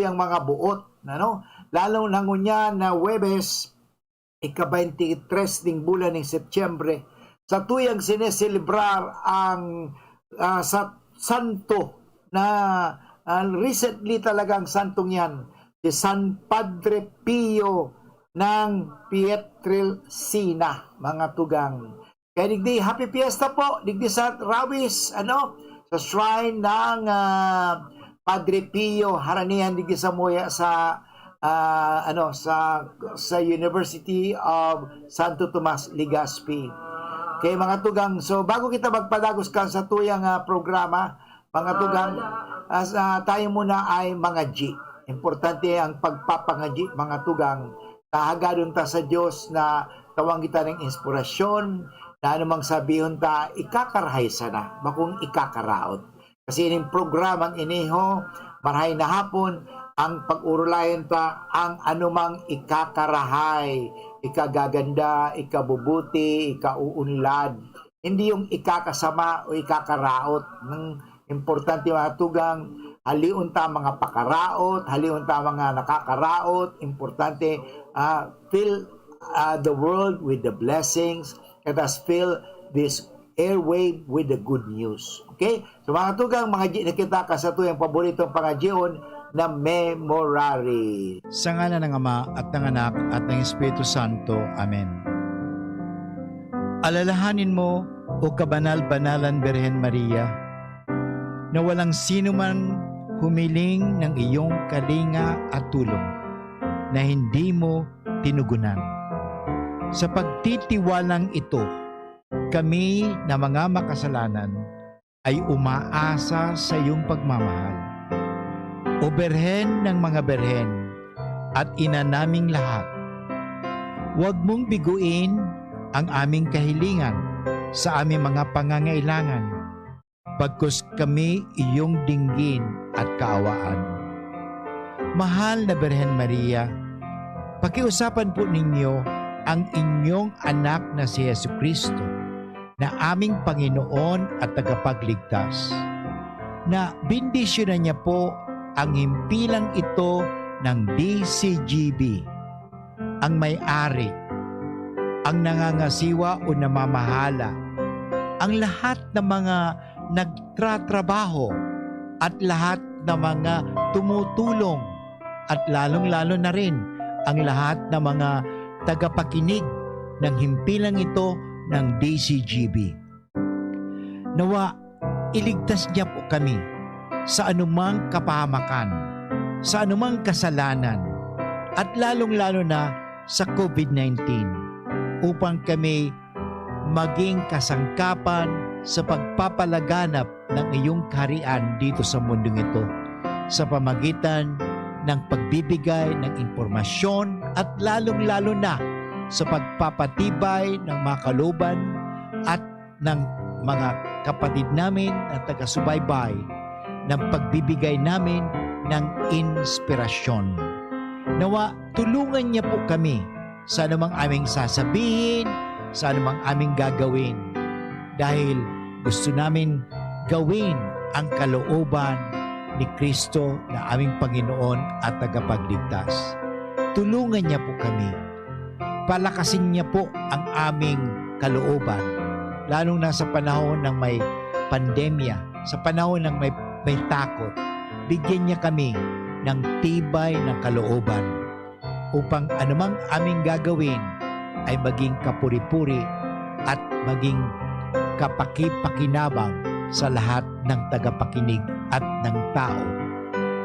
ang mga buot, ano? Lalo na ngunya na Webes, ika-23 ding bulan ng Setyembre, sa tuyang sineselebrar ang sa santo na recently talagang santong yan, si San Padre Pio ng Pietrelcina, mga tugang. Kaya digdi, happy fiesta po, digdi sa Rawis, sa shrine ng Padre Pio, haranihan digdi sa Moya sa sa University of Santo Tomas Legazpi. Kay mga tugang, so bago kita magpadagos ka sa tuyang programa, mga tugang, tayo muna ay mga G. Importante ang pagpapangaji, mga tugang. Kahagadon ta sa Diyos na tawang kita ng inspirasyon, na anumang sabihin ta, ikakarahay sana, bakong ikakaraot. Kasi ining programang iniho, marahay na hapon, ang pag-urulayan ta, ang anumang ikakarahay, ikagaganda, ikabubuti, ikauunlad. Hindi yung ikakasama o ikakaraot. Ng importante mga tugang, haliun ta mga pakaraot, haliun ta mga nakakaraot. Importante, fill the world with the blessings. Let us fill this airwave with the good news. Okay? So mga tugang, mga nakita ka sa tuyang paboritong pangajion na memorare. Sa ngalan ng Ama at ng Anak at ng Espiritu Santo. Amen. Alalahanin mo, o kabanal-banalan Birhen Maria, na walang sino man humiling ng iyong kalinga at tulong na hindi mo tinugunan. Sa pagtitiwalang ito, kami na mga makasalanan ay umaasa sa iyong pagmamahal. O Birhen ng mga Birhen at ina naming lahat, huwag mong biguin ang aming kahilingan sa aming mga pangangailangan, pagkus kami iyong dinggin at kaawaan. Mahal na Birhen Maria, pakiusapan po ninyo ang inyong anak na si Jesucristo, na aming Panginoon at tagapagligtas, na bindisyonan niya po ang himpilang ito ng DCGB, ang may-ari, ang nangangasiwa o namamahala, ang lahat ng mga nagtratrabaho at lahat ng mga tumutulong, at lalong-lalo na rin ang lahat ng mga tagapakinig ng himpilang ito ng DCGB. Nawa, iligtas niya po kami sa anumang kapahamakan, sa anumang kasalanan, at lalong-lalo na sa COVID-19, upang kami maging kasangkapan sa pagpapalaganap ng iyong kaharian dito sa mundong ito, sa pamagitan ng pagbibigay ng impormasyon at lalong-lalo na sa pagpapatibay ng mga kalooban at ng mga kapatid namin na taga-subaybay, ng pagbibigay namin ng inspirasyon. Nawa, tulungan niya po kami sa anumang aming sasabihin, sa anumang aming gagawin, dahil gusto namin gawin ang kalooban ni Kristo na aming Panginoon at tagapagligtas. Tulungan niya po kami. Palakasin niya po ang aming kalooban, lalong na sa panahon ng may pandemya, sa panahon ng may takot. Bigyan niya kami ng tibay ng kalooban upang anumang aming gagawin ay maging kapuri-puri at maging kapaki-pakinabang sa lahat ng tagapakinig at ng tao.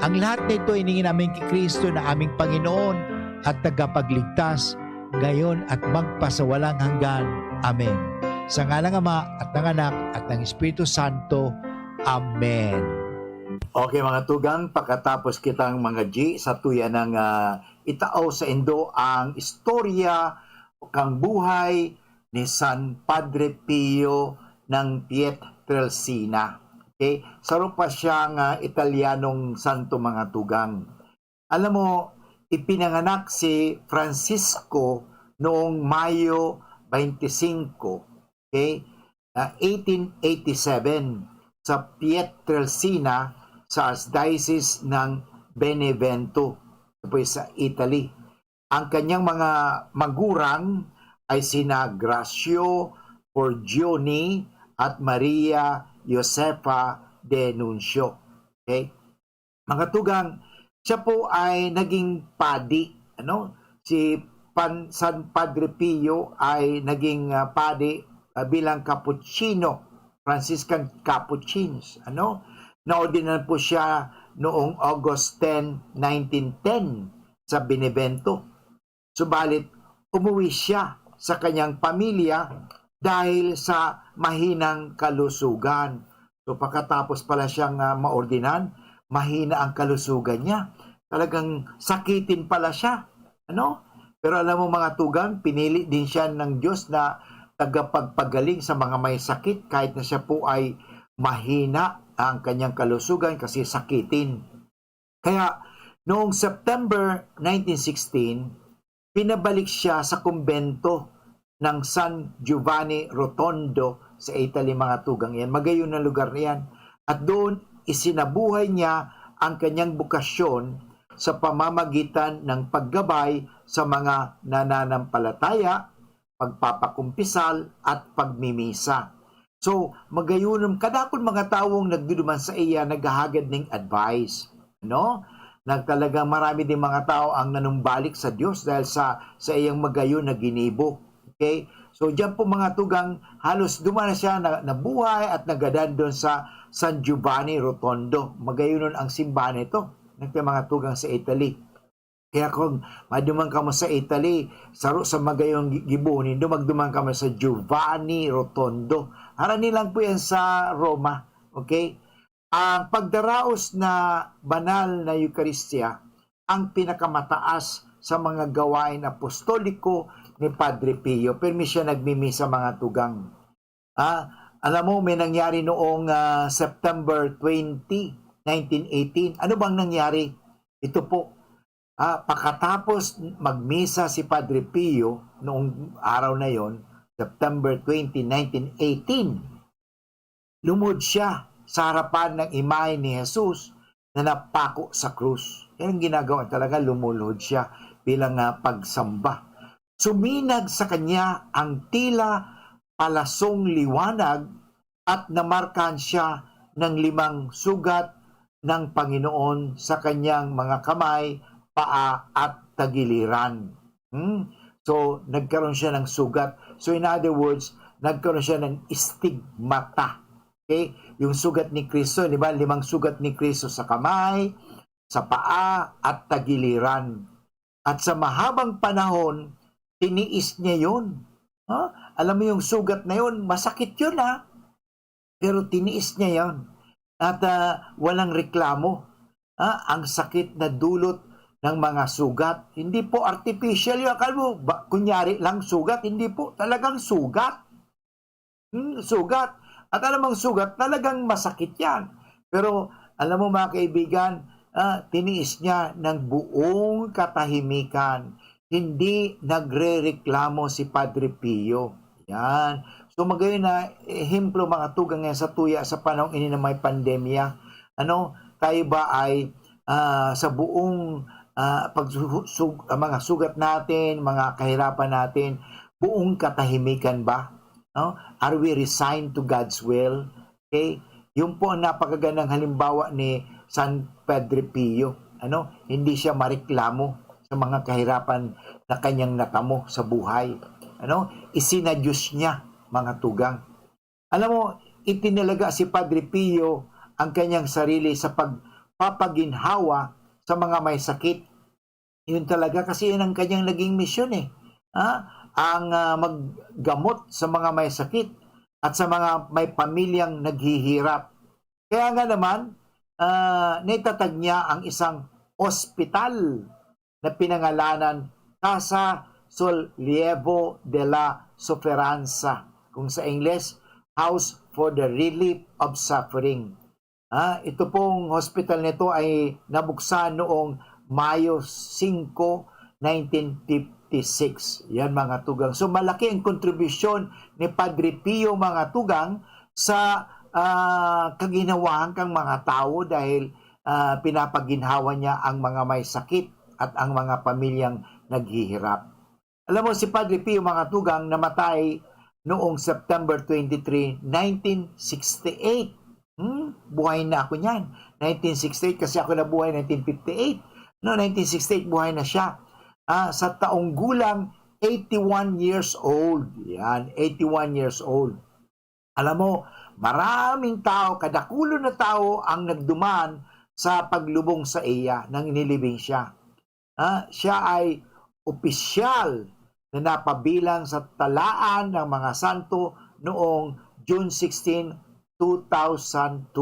Ang lahat na ito iningin namin kay Kristo na aming Panginoon at tagapagligtas, ngayon at magpasawalang hanggan. Amen. Sa ngalang Ama at ng Anak at ng Espiritu Santo. Amen. Okay mga tugang, pagkatapos kitang mga G sa tuya ng itao sa Indo ang istorya kang buhay ni San Padre Pio ng Pietrelcina. Okay? Saro pa siyang Italianong santo mga tugang. Alam mo, ipinanganak si Francisco noong Mayo 25, okay? 1887 sa Pietrelcina sa Archdiocese ng Benevento, ito po sa Italy. Ang kanyang mga magurang ay sina Gracio Forgione at Maria Josefa de Nuncio. Okay? Mga tugang, siya po ay naging padi. Si San Padre Pio ay naging padi bilang Cappuccino, Franciscan Capuchins. Naordinan po siya noong August 10, 1910 sa Benevento. Subalit, umuwi siya sa kanyang pamilya dahil sa mahinang kalusugan. So pagkatapos pala siyang maordinan, mahina ang kalusugan niya. Talagang sakitin pala siya. Pero alam mo mga tugang, pinili din siya ng Diyos na tagapagpagaling sa mga may sakit kahit na siya po ay mahina ang kanyang kalusugan kasi sakitin. Kaya noong September 1916, pinabalik siya sa kumbento ng San Giovanni Rotondo sa Italy, mga tugang yan. Magayon na lugar na yan. At doon isinabuhay niya ang kanyang bukasyon sa pamamagitan ng paggabay sa mga nananampalataya, pagpapakumpisal at pagmimisa. So, magayunom kadakon mga tawong nagduduman sa iya, naghahagad ng advice. Talagang marami din mga tao ang nanumbalik sa Diyos dahil sa iyang magayon na ginibo. Okay? So, diyan po mga tugang, halos duman na siya nabuhay at nagadan doon sa San Giovanni Rotondo. Magayunon ang simbahan ito ng mga tugang sa Italy. Kaya kung maduman ka mo sa Italy, sa magayong gibunin, magduman ka mo sa Giovanni Rotondo. Harani lang po yan sa Roma. Okay? Ang pagdaraos na banal na Eucharistia, ang pinakamataas sa mga gawain apostoliko ni Padre Pio. Pero siya nagmimisa mga tugang. Alam mo, may nangyari noong September 20, 1918. Ano bang nangyari? Ito po. Pagkatapos magmisa si Padre Pio noong araw na yon, September 20, 1918, lumod siya sa harapan ng imahe ni Jesus na napako sa krus. Yan ang ginagawa talaga, lumulod siya bilang pagsamba. Suminag sa kanya ang tila palasong liwanag at namarkahan siya ng 5 sugat ng Panginoon sa kanyang mga kamay, paa at tagiliran. So, nagkaroon siya ng sugat. So, in other words, nagkaroon siya ng stigmata. Okay? Yung sugat ni Kristo, di ba? 5 sugat ni Kristo sa kamay, sa paa at tagiliran. At sa mahabang panahon, tiniis niya yun. Alam mo yung sugat na yun, masakit yun Pero tiniis niya yun. At walang reklamo. Ang sakit na dulot ng mga sugat. Hindi po artificial yun. Akala mo, kunyari lang sugat. Hindi po. Talagang sugat. Sugat. At alam mong sugat, talagang masakit yan. Pero alam mo mga kaibigan, tiniis niya ng buong katahimikan. Hindi nagre-reklamo si Padre Pio. Yan. So magayon na ehemplo mga tugang ngayon sa tuya sa panahong ini na may pandemya. Tayo ba ay sa buong mga sugat natin, mga kahirapan natin, buong katahimikan ba? Are we resigned to God's will? Okay? Yung po ang napakagandang halimbawa ni San Padre Pio. Hindi siya mareklamo sa mga kahirapan na kanyang natamo sa buhay. Isinadyos niya, mga tugang. Alam mo, itinalaga si Padre Pio ang kanyang sarili sa pagpapaginhawa sa mga may sakit. Yun talaga kasi yun ang kanyang naging misyon ang maggamot sa mga may sakit at sa mga may pamilyang naghihirap. Kaya nga naman, naitatag niya ang isang ospital na pinangalanan Casa Sollievo de la Sofferenza, kung sa English, House for the Relief of Suffering. Ito pong hospital nito ay nabuksan noong Mayo 5, 1956. Yan mga tugang. So malaki ang kontribusyon ni Padre Pio mga tugang sa kaginawahan kang mga tao dahil pinapaginhawa niya ang mga may sakit at ang mga pamilyang naghihirap. Alam mo, si Padre Pio mga tugang namatay noong September 23, 1968. Buhay na ako niyan. 1968 kasi ako nabuhay 1958. No, 1968 buhay na siya. Sa taong gulang 81 years old. Yan, 81 years old. Alam mo, maraming tao, kadakulo na tao ang nagdumaan sa paglubong sa iya nang inilibing siya. Siya ay opisyal na napabilang sa talaan ng mga santo noong June 16, 2002.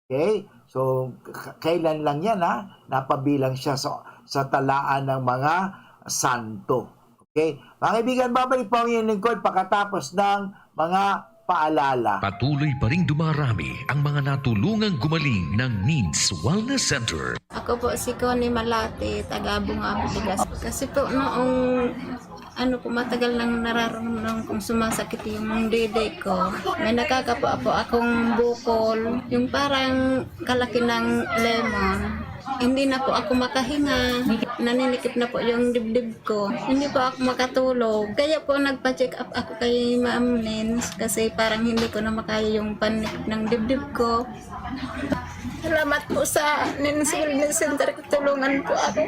Okay? So, kailan lang yan napabilang siya sa talaan ng mga santo. Okay? Mga kaibigan, babalik po ang inyong lingkod pagkatapos ng mga paalala. Patuloy pa ring dumarami ang mga natulungang gumaling ng Needs Wellness Center. Ako po si Connie Malate, taga Bunga Bigas. Kasi po noong matagal nang nararamdaman kong sumasakit yung dede ko. May nakakapo akong bukol, yung parang kalaki ng lemon. Hindi na po ako makahinga. Naninikip na po yung dibdib ko. Hindi po ako makatulog. Kaya po nagpa-check up ako kay Ma'am Nins kasi parang hindi ko na makaya yung panik ng dibdib ko. Salamat po sa Nins Wellness Center. Tulungan po ako.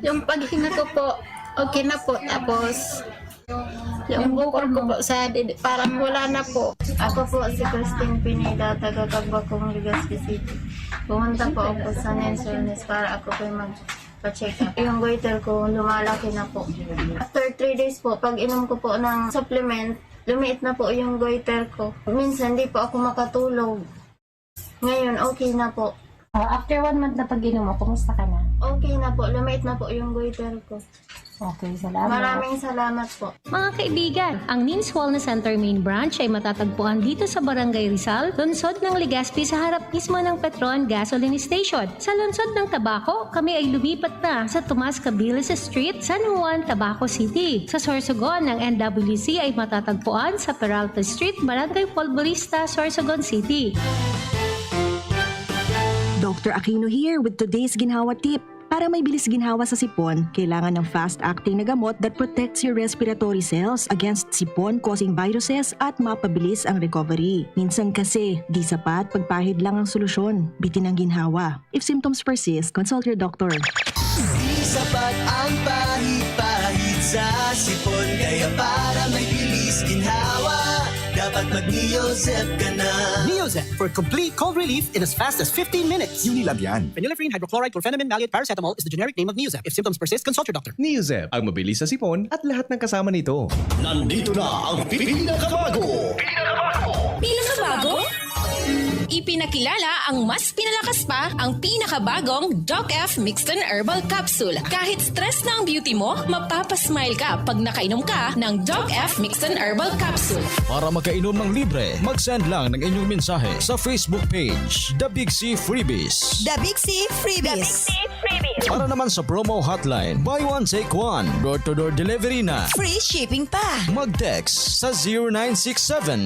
Yung paghinga ko po, okay na po. Tapos, yung bukol ko po sa dede, parang wala na po. Ako po si Christine Pineda, taga Cagbacong, Legazpi City. Pumunta po ako sa Nins Wellness para ako po magpa-check up. Yung goiter ko, lumalaki na po. After 3 days po, pag inom ko po ng supplement, lumiit na po yung goiter ko. Minsan, di po ako makatulog. Ngayon, okay na po. After 1 month na pag-inom mo, kumusta ka na? Okay na po, lumiit na po yung goiter ko. Okay, salamat. Maraming salamat po. Mga kaibigan, ang Needs Wellness Center main branch ay matatagpuan dito sa Barangay Rizal, lungsod ng Legazpi sa harap mismo ng Petron Gasoline Station. Sa lungsod ng Tabaco, kami ay lumipat na sa Tomas Cabiles Street, San Juan, Tabaco City. Sa Sorsogon ng NWC ay matatagpuan sa Peralta Street, Barangay Polvorista, Sorsogon City. Dr. Aquino here with today's ginhawa tip. Para may bilis ginhawa sa sipon, kailangan ng fast-acting na gamot that protects your respiratory cells against sipon-causing viruses at mapabilis ang recovery. Minsan kasi, di sapat pagpahid lang ang solusyon. Bitin ang ginhawa. If symptoms persist, consult your doctor. Di sapat ang pahid-pahid sa sipon, kaya para may bilis ginhawa, dapat mag-Neozep ka na. Neozep for complete cold relief in as fast as 15 minutes. Unilab yan. Phenylephrine, hydrochloride, chlorpheniramine, maleate, paracetamol is the generic name of Neozep. If symptoms persist, consult your doctor. Neozep, ang mabilis sa sipon at lahat ng kasama nito. Nandito na ang pinakabago. Pinakabago? Ipinakilala ang mas pinalakas pa ang pinakabagong Doc F Mixed Herbal Capsule. Kahit stress na ang beauty mo, mapapasmile ka pag nakainom ka ng Doc F Mixed Herbal Capsule. Para makainom ng libre, mag-send lang ng inyong mensahe sa Facebook page, The Big C Freebies. The Big C Freebies. Para naman sa promo hotline, buy one take one, door-to-door delivery na. Free shipping pa. Mag-text sa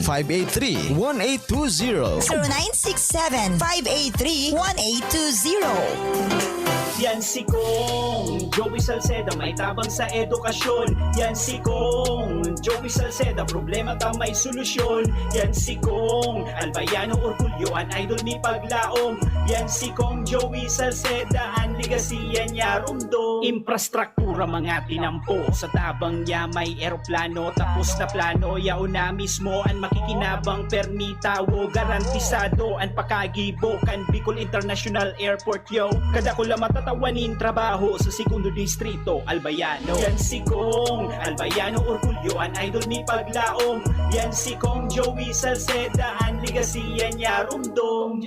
0967-583-1820. 0967-583-1820. Yan si Kong Joey Salceda, may tabang sa edukasyon. Yan si Kong Joey Salceda, problema ta may solusyon. Yan si Kong Albayano Orgulyo, an idol ni Paglaom. Yan si Kong Joey Salceda, ang ligasiya niya rumdo. Infrastruktura mga tinampo, sa tabang niya may eroplano. Tapos na plano, yauna mismo ang makikinabang permita. Wo garantisado ang pakagibo kan Bicol International Airport yo. Kada ko lang matatawanin trabaho sa segundo distrito Albayano. Yan si Kong Albayano Orgulyo, an idol ni Paglaom. Yan si Kong Joey Salceda, ang ligasiya niya rumdong.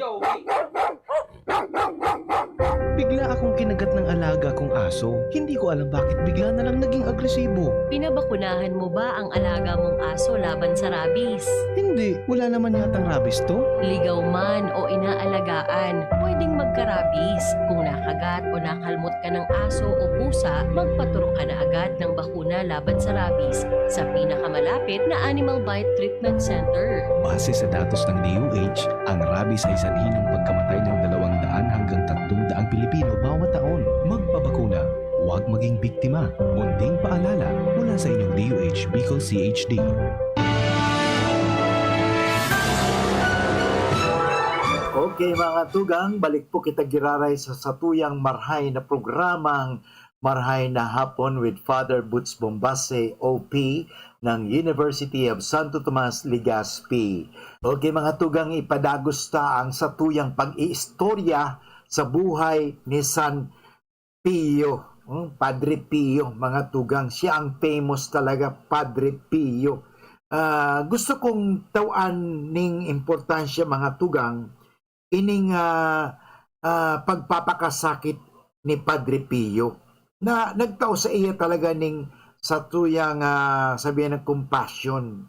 Bigla akong kinagat ng alaga kong aso. Hindi ko alam bakit bigla na lang naging agresibo. Pinabakunahan mo ba ang alaga mong aso laban sa rabies? Hindi, wala naman yatang rabies to. Ligaw man o inaalagaan, pwedeng magka-rabies. Kung nakagat o nakalmot ka ng aso o pusa, magpaturo ka na agad ng bakuna laban sa rabies sa pinakamalapit na Animal Bite Treatment Center. Base sa datos ng DOH, ang rabies ay sanhi ng pagkamatay ng 200 hanggang halagang 300 Pilipino bawat taon. Magpabakuna, huwag maging biktima. Munting paalala mula sa inyong DOH Bicol CHD. Okay mga tugang, balik po kita giraray sa satuyang marhay na programang Marhay na Hapon with Father Butz Bombase, OP, ng University of Santo Tomas, Legazpi. Okay mga tugang, ipadagos ta ang satuyang pag-iistorya sa buhay ni San Pio. Padre Pio, mga tugang. Siya ang famous talaga, Padre Pio. Gusto kong tawan ning importansya mga tugang, ining pagpapakasakit ni Padre Pio na nagtao sa iya talaga ning sa tuyang sabihin ng compassion.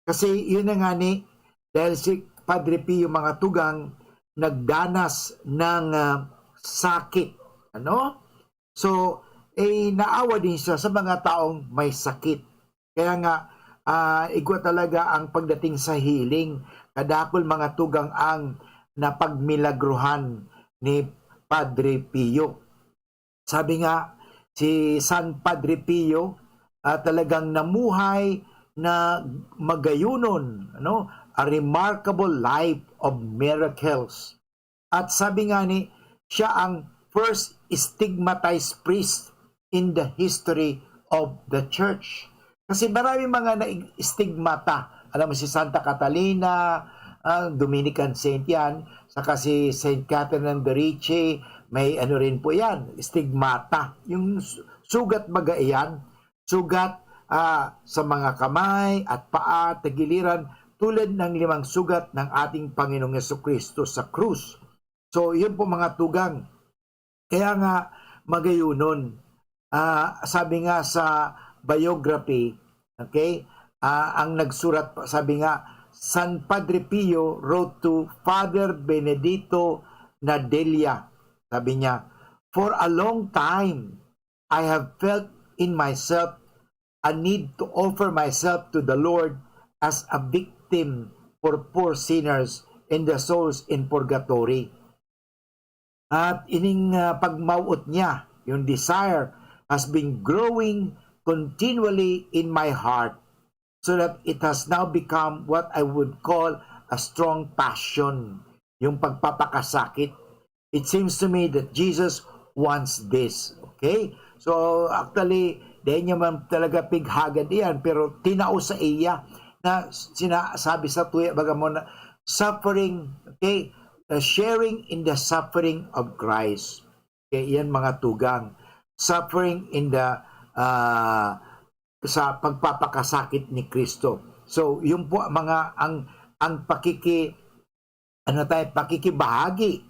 Kasi yun na nga ni, dahil si Padre Pio mga tugang nagdanas ng sakit. Ano? So, naawa din siya sa mga taong may sakit. Kaya nga, igwa talaga ang pagdating sa healing. Kadakol mga tugang ang napagmilagruhan ni Padre Pio. Sabi nga, si San Padre Pio talagang namuhay na magayunon, ano? A remarkable life of miracles. At sabi nga ni, siya ang first stigmatized priest in the history of the church. Kasi marami mga na-stigmata. Alam mo si Santa Catalina, Dominican Saint yan, saka si Saint Catherine de Ricci, may ano rin po yan, stigmata. Yung sugat baga yan, sugat sa mga kamay at paa, tagiliran, tulad ng 5 sugat ng ating Panginoong Jesucristo sa krus. So, yun po mga tugang. Kaya nga, magayunon. Sabi nga sa biography, okay, ang nagsurat, sabi nga, San Padre Pio wrote to Father Benedito Nadelia. Sabi niya, for a long time, I have felt in myself a need to offer myself to the Lord as a victim for poor sinners and the souls in purgatory. At ining pagmauot niya, yung desire has been growing continually in my heart so that it has now become what I would call a strong passion, yung pagpapakasakit. It seems to me that Jesus wants this. Okay? So, actually, dahil niya man talaga pighagad iyan, pero tinao sa iya na sinasabi sa tuya, bagamon na suffering, okay? Sharing in the suffering of Christ. Okay, yan mga tugang. Suffering in the sa pagpapakasakit ni Kristo. So, yun po mga ang pakikibahagi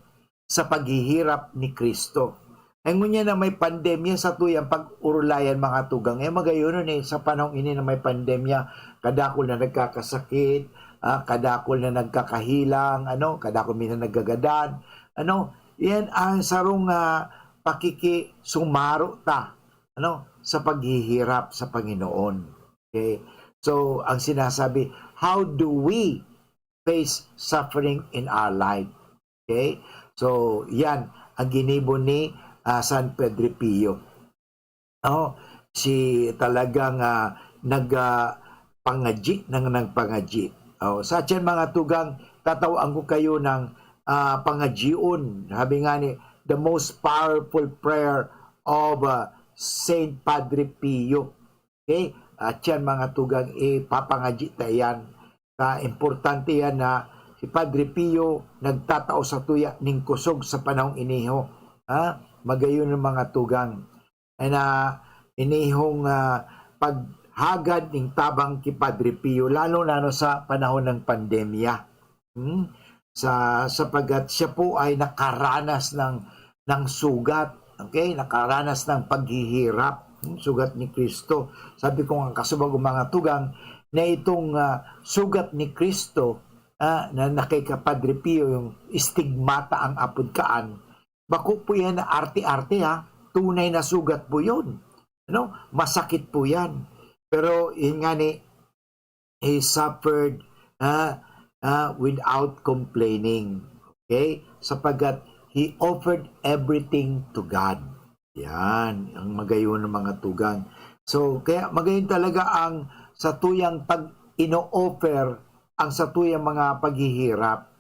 sa paghihirap ni Kristo. Ang ngunya na may pandemya sa tuyang pag-urulayan mga tugang. Magayon sa panahon ini na may pandemya, kadakol na nagkakasakit, kadakol na nagkakahilang, kadakol minsan naggagadan, yan ang sarong pakikisumaro ta, sa paghihirap sa Panginoon. Okay? So, ang sinasabi, how do we face suffering in our life? Okay? So, yan ang ginibo ni San Padre Pio. Si talagang nagpangaji ng nagpangaji. Sa tiyan mga tugang, tatawaan ko kayo ng pangajiun. Sabi nga ni, the most powerful prayer of Saint Padre Pio. Okay? At yan mga tugang, ipapangaji ta yan. Importante yan na si Padre Pio nagtatao sa tuya ning kusog sa panahong iniho. Magayon ng mga tugang. Inihong paghagad ng tabang ki Padre Pio, lalo na sa panahon ng pandemya. Sapagat siya po ay nakaranas ng sugat. Okay? Nakaranas ng paghihirap. Sugat ni Kristo. Sabi ko ang kasubag mga tugang, na itong sugat ni Kristo na nakay Padre Pio, yung stigmata ang apudkaan, bako po yan na arte-arte tunay na sugat po yun. Masakit po yan. Pero yun nga ni, he suffered without complaining. Okay? Sapagat he offered everything to God. Yan, ang magayon ng mga tugang. So, kaya magayon talaga ang sa tuyang pag ino-offer ang sa tuyang mga paghihirap.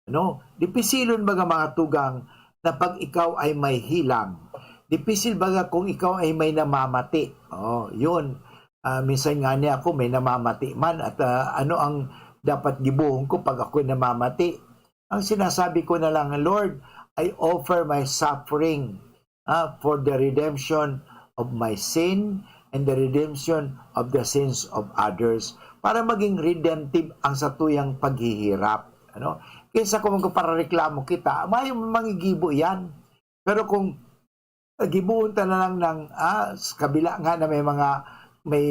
No? Dipisilon baga mga tugang na pag ikaw ay may hilang. Dipisil baga kung ikaw ay may namamati. Oh, yun. Minsan nga niya ako may namamati man at ano ang dapat gibuhon ko pag ako namamati. Ang sinasabi ko na lang, Lord, I offer my suffering for the redemption of my sin and the redemption of the sins of others, para maging redemptive ang satuyang paghihirap. Ano? Kaysa kung magpareklamo kita, may mangigibo yan. Pero kung gibuhon ta na lang ng sa kabila nga na may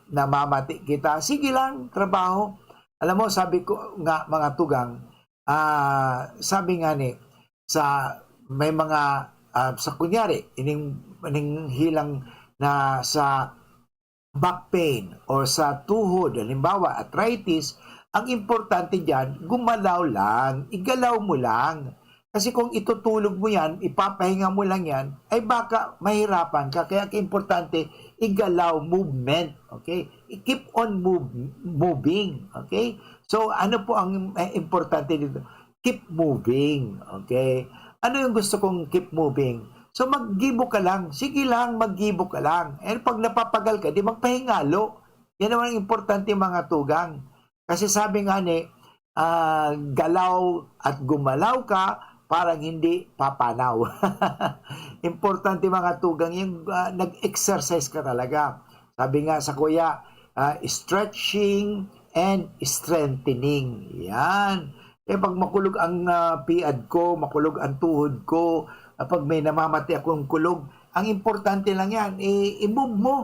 namamati kita, sige lang, trabaho. Alam mo, sabi ko nga mga tugang, sabi nga ni, may mga, sa kunyari, ining hilang na sa back pain or sa tuhod, halimbawa arthritis, ang importante dyan, gumalaw lang, igalaw mo lang. Kasi kung itutulog mo yan, ipapahinga mo lang yan, ay baka mahirapan ka. Kaya importante, igalaw, movement. Okay? Keep on moving. Okay? So, ano po ang importante dito? Keep moving. Okay? Ano yung gusto kong keep moving? So, maggibo ka lang. Sige lang, maggibo ka lang. And pag napapagal ka, di magpahingalo. Yan naman ang importante mga tugang. Kasi sabi nga ni, galaw at gumalaw ka, parang hindi papanaw. Importante mga tugang, yung nag-exercise ka talaga. Sabi nga sa kuya, stretching and strengthening. Yan. Eh pag makulog ang piad ko, makulog ang tuhod ko, pag may namamati akong kulog, ang importante lang yan, i-move mo.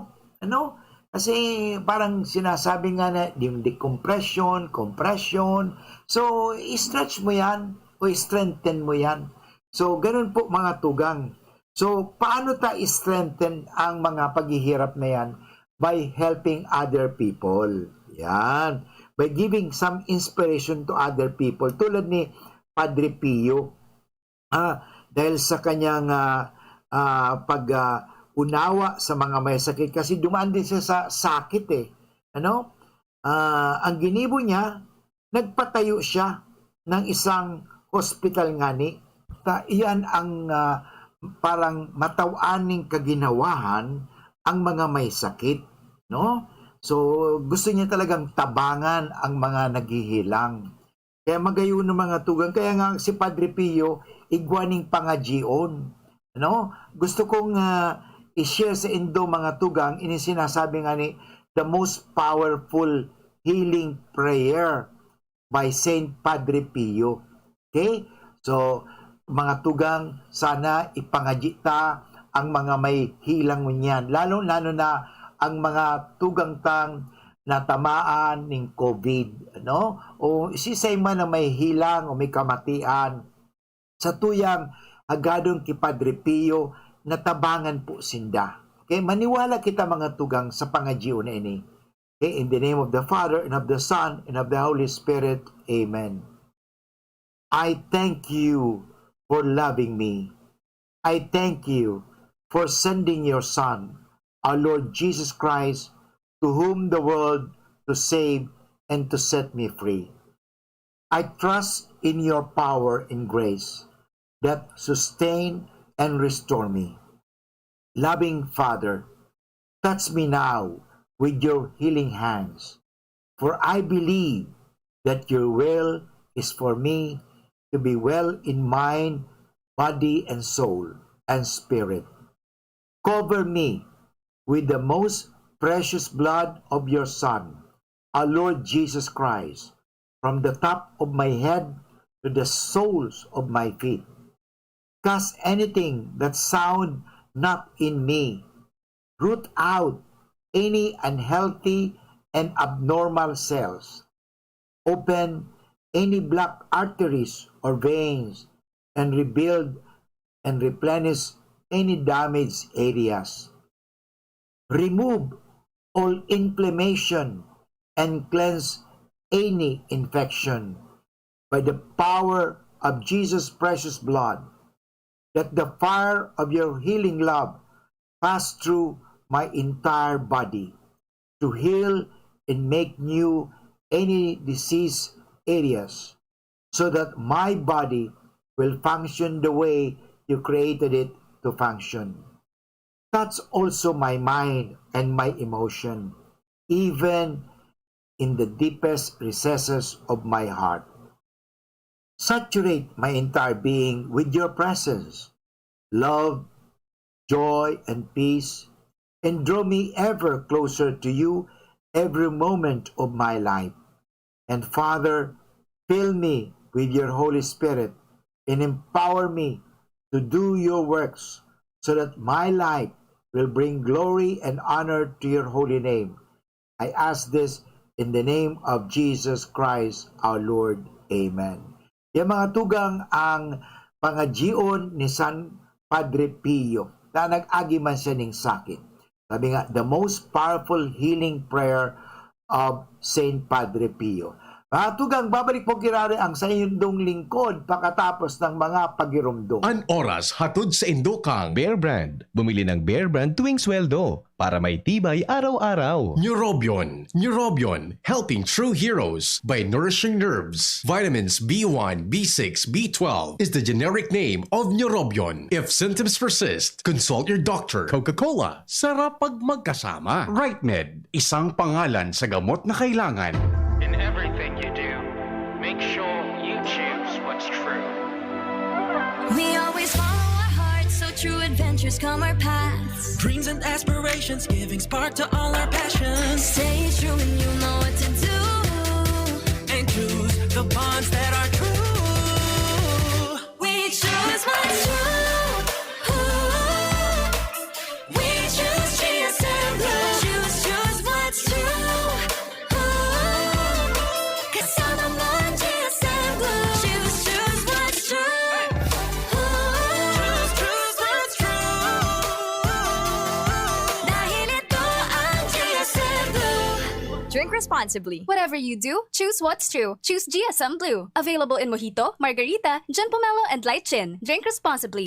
Ano? Kasi parang sinasabi nga na decompression, compression. So, i-stretch mo yan o i-strengthen mo yan. So, ganun po mga tugang. So, paano ta i-strengthen ang mga paghihirap na yan? By helping other people. Yan. By giving some inspiration to other people. Tulad ni Padre Pio. Dahil sa kanyang unawa sa mga may sakit. Kasi dumaan din siya sa sakit eh. Ano? Ang ginibo niya, nagpatayo siya ng isang hospital ngani. Iyan ang parang matawaning kaginawahan ang mga may sakit. No? So, gusto niya talagang tabangan ang mga naghihilang. Kaya magayon ng mga tugang. Kaya nga si Padre Pio, igwaning pangajion. No? Gusto kong i-share sa indo mga tugang, sinasabi nga ni, the most powerful healing prayer by Saint Padre Pio. Okay? So, mga tugang, sana ipangajita ang mga may hilang niyan. Lalo-lalo na ang mga tugang tang natamaan ng COVID. Ano? O isisay man na may hilang o may kamatian. Sa tuyang agadong ki Padre Pio, natabangan po sinda. Okay? Maniwala kita mga tugang sa pangajiyo na ini. Okay? In the name of the Father, and of the Son, and of the Holy Spirit. Amen. I thank you for loving me. I thank you for sending your Son, our Lord Jesus Christ, to whom the world to save and to set me free. I trust in your power and grace that sustain and restore me. Loving Father, touch me now with your healing hands, for I believe that your will is for me to be well in mind, body, and soul, and spirit. Cover me with the most precious blood of your Son, our Lord Jesus Christ, from the top of my head to the soles of my feet. Cast anything that sound not in me. Root out any unhealthy and abnormal cells. Open any blocked arteries or veins, and rebuild and replenish any damaged areas. Remove all inflammation and cleanse any infection by the power of Jesus' precious blood. Let the fire of your healing love pass through my entire body to heal and make new any disease areas, so that my body will function the way you created it to function. Touch also my mind and my emotion, even in the deepest recesses of my heart. Saturate my entire being with your presence, love, joy, and peace, and draw me ever closer to you every moment of my life. And Father, fill me with your Holy Spirit and empower me to do your works so that my life will bring glory and honor to your holy name. I ask this in the name of Jesus Christ our Lord. Amen. Yung mga tugang ang pangagion ni San Padre Pio na nag-agi man siya ng sakit. Sabi nga, the most powerful healing prayer of Saint Padre Pio. Mga tugang, babalik po kirari ang sa inyong lingkod pagkatapos ng mga pagirumdum. An oras hatod sa Indokang Bear Brand. Bumili ng Bear Brand tuwing sweldo para may tibay araw-araw. Neurobion. Neurobion. Helping true heroes by nourishing nerves. Vitamins B1, B6, B12 is the generic name of Neurobion. If symptoms persist, consult your doctor. Coca-Cola. Sarap pag magkasama. RightMed. Isang pangalan sa gamot na kailangan. In everything you do, make sure you choose what's true. We always follow our hearts, so true adventures come our paths. Dreams and aspirations, giving spark to all our passions. Stay true and you know what to do. And choose the bonds that are true. We choose what's true. Ooh. We choose GSM Blue. Choose what's true. Drink responsibly. Whatever you do, choose what's true. Choose GSM Blue. Available in Mojito, Margarita, Gin Pomelo, and Light Gin. Drink responsibly.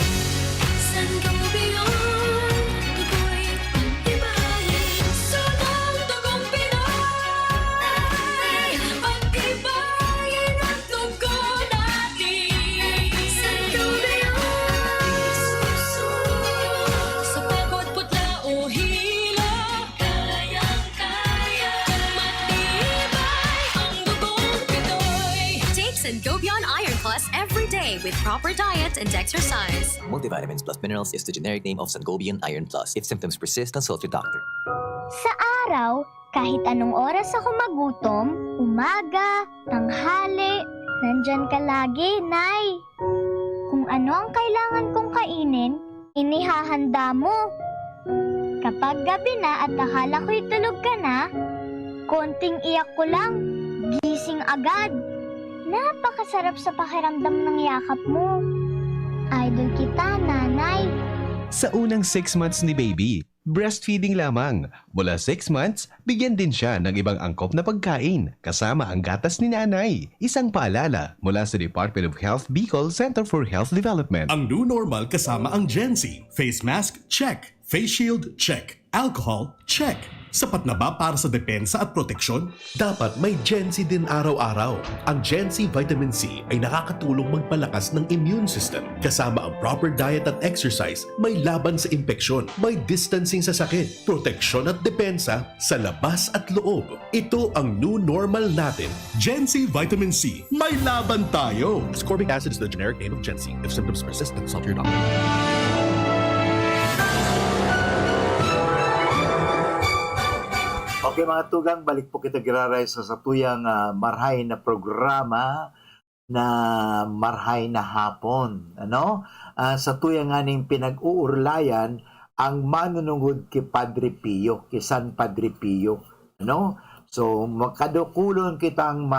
Sangobion Iron Plus every day with proper diet and exercise. Multivitamins plus minerals is the generic name of Sangobion Iron Plus. If symptoms persist, consult your doctor. Sa araw, kahit anong oras ako magutom, umaga, tanghali, nandyan ka lagi, Nay. Kung ano ang kailangan kong kainin, inihahanda mo. Kapag gabi na at akala ko'y tulog ka na, konting iyak ko lang, gising agad. Napakasarap sa pakiramdam ng yakap mo. Idol kita, Nanay. Sa unang 6 months ni baby, breastfeeding lamang. Mula 6 months, bigyan din siya ng ibang angkop na pagkain, kasama ang gatas ni nanay. Isang paalala mula sa Department of Health Bicol Center for Health Development. Ang new normal kasama ang Gen-Z. Face mask, check. Face shield, check. Alcohol, check. Sapat na ba para sa depensa at proteksyon? Dapat may Gen-Z din araw-araw. Ang Gen-Z Vitamin C ay nakakatulong magpalakas ng immune system. Kasama ang proper diet at exercise, may laban sa impeksyon, may distancing sa sakit, proteksyon at depensa sa labas at loob. Ito ang new normal natin. Gen-Z Vitamin C. May laban tayo! Ascorbic acid is the generic name of Gen-Z. If symptoms persist, consult your doctor. Okay mga tugang, balik po kita giraray sa satuyang marhay na programa na marhay na hapon. Ano? Sa tuyang aning pinag-uurlayan ang manunungod kay Padre Pio, kay San Padre Pio. Ano? So, makadukulon kitang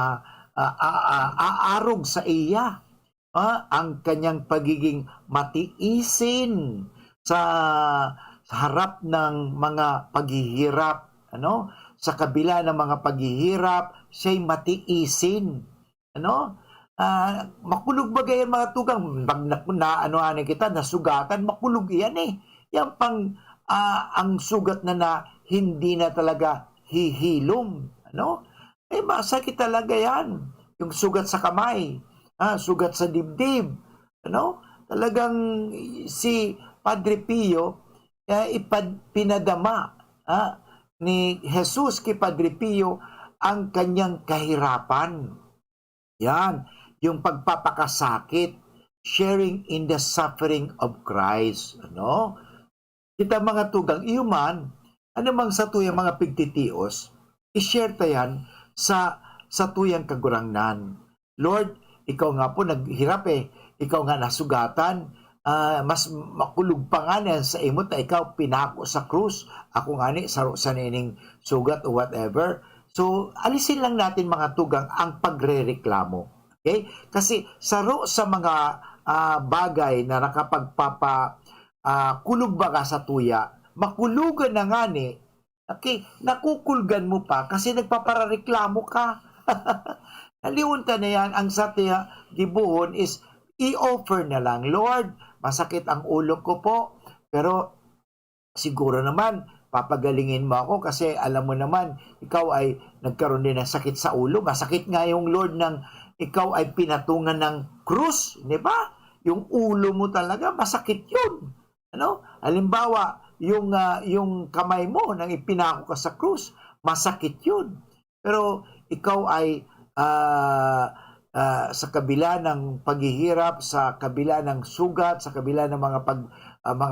aarog sa iya ang kanyang pagiging matiisin sa harap ng mga paghihirap. Ano? Sa kabila ng mga paghihirap, siya'y matiisin. Ano? Makulog ba gayan mga tugang? Pag ano kita, nasugatan, makulog yan eh. Yan pang ang sugat na hindi na talaga hihilom. Ano? Masakit talaga yan. Yung sugat sa kamay, sugat sa dibdib. Ano? Talagang si Padre Pio, pinadama ni Jesus kay Padre Pio ang kanyang kahirapan. Yan, yung pagpapakasakit, sharing in the suffering of Christ. Ano? Kita mga tugang, iuman, anumang sa tuyang mga pigtitios, i-share tayan sa tuyang kagurangnan. Lord, ikaw nga po naghirap ikaw nga nasugatan, mas makulog pa nga na sa imot na ikaw pinako sa krus, ako nga ni sa nining sugat o whatever. So, alisin lang natin mga tugang ang pagrereklamo. Okay? Kasi saro sa mga bagay na kulog baga sa tuya, makulugan na nga ni, okay, nakukulgan mo pa kasi nagpaparareklamo ka. Naliunta na yan, ang sa tiya gibuhon is i-offer na lang, Lord, masakit ang ulo ko po, pero siguro naman, papagalingin mo ako kasi alam mo naman, ikaw ay nagkaroon din ng sakit sa ulo. Masakit nga yung Lord ng ikaw ay pinatungan ng krus, di ba? Yung ulo mo talaga, masakit yun. Ano? Halimbawa, yung kamay mo nang ipinako ka sa krus, masakit yun. Pero ikaw ay sa kabila ng paghihirap, sa kabila ng sugat, sa kabila ng mga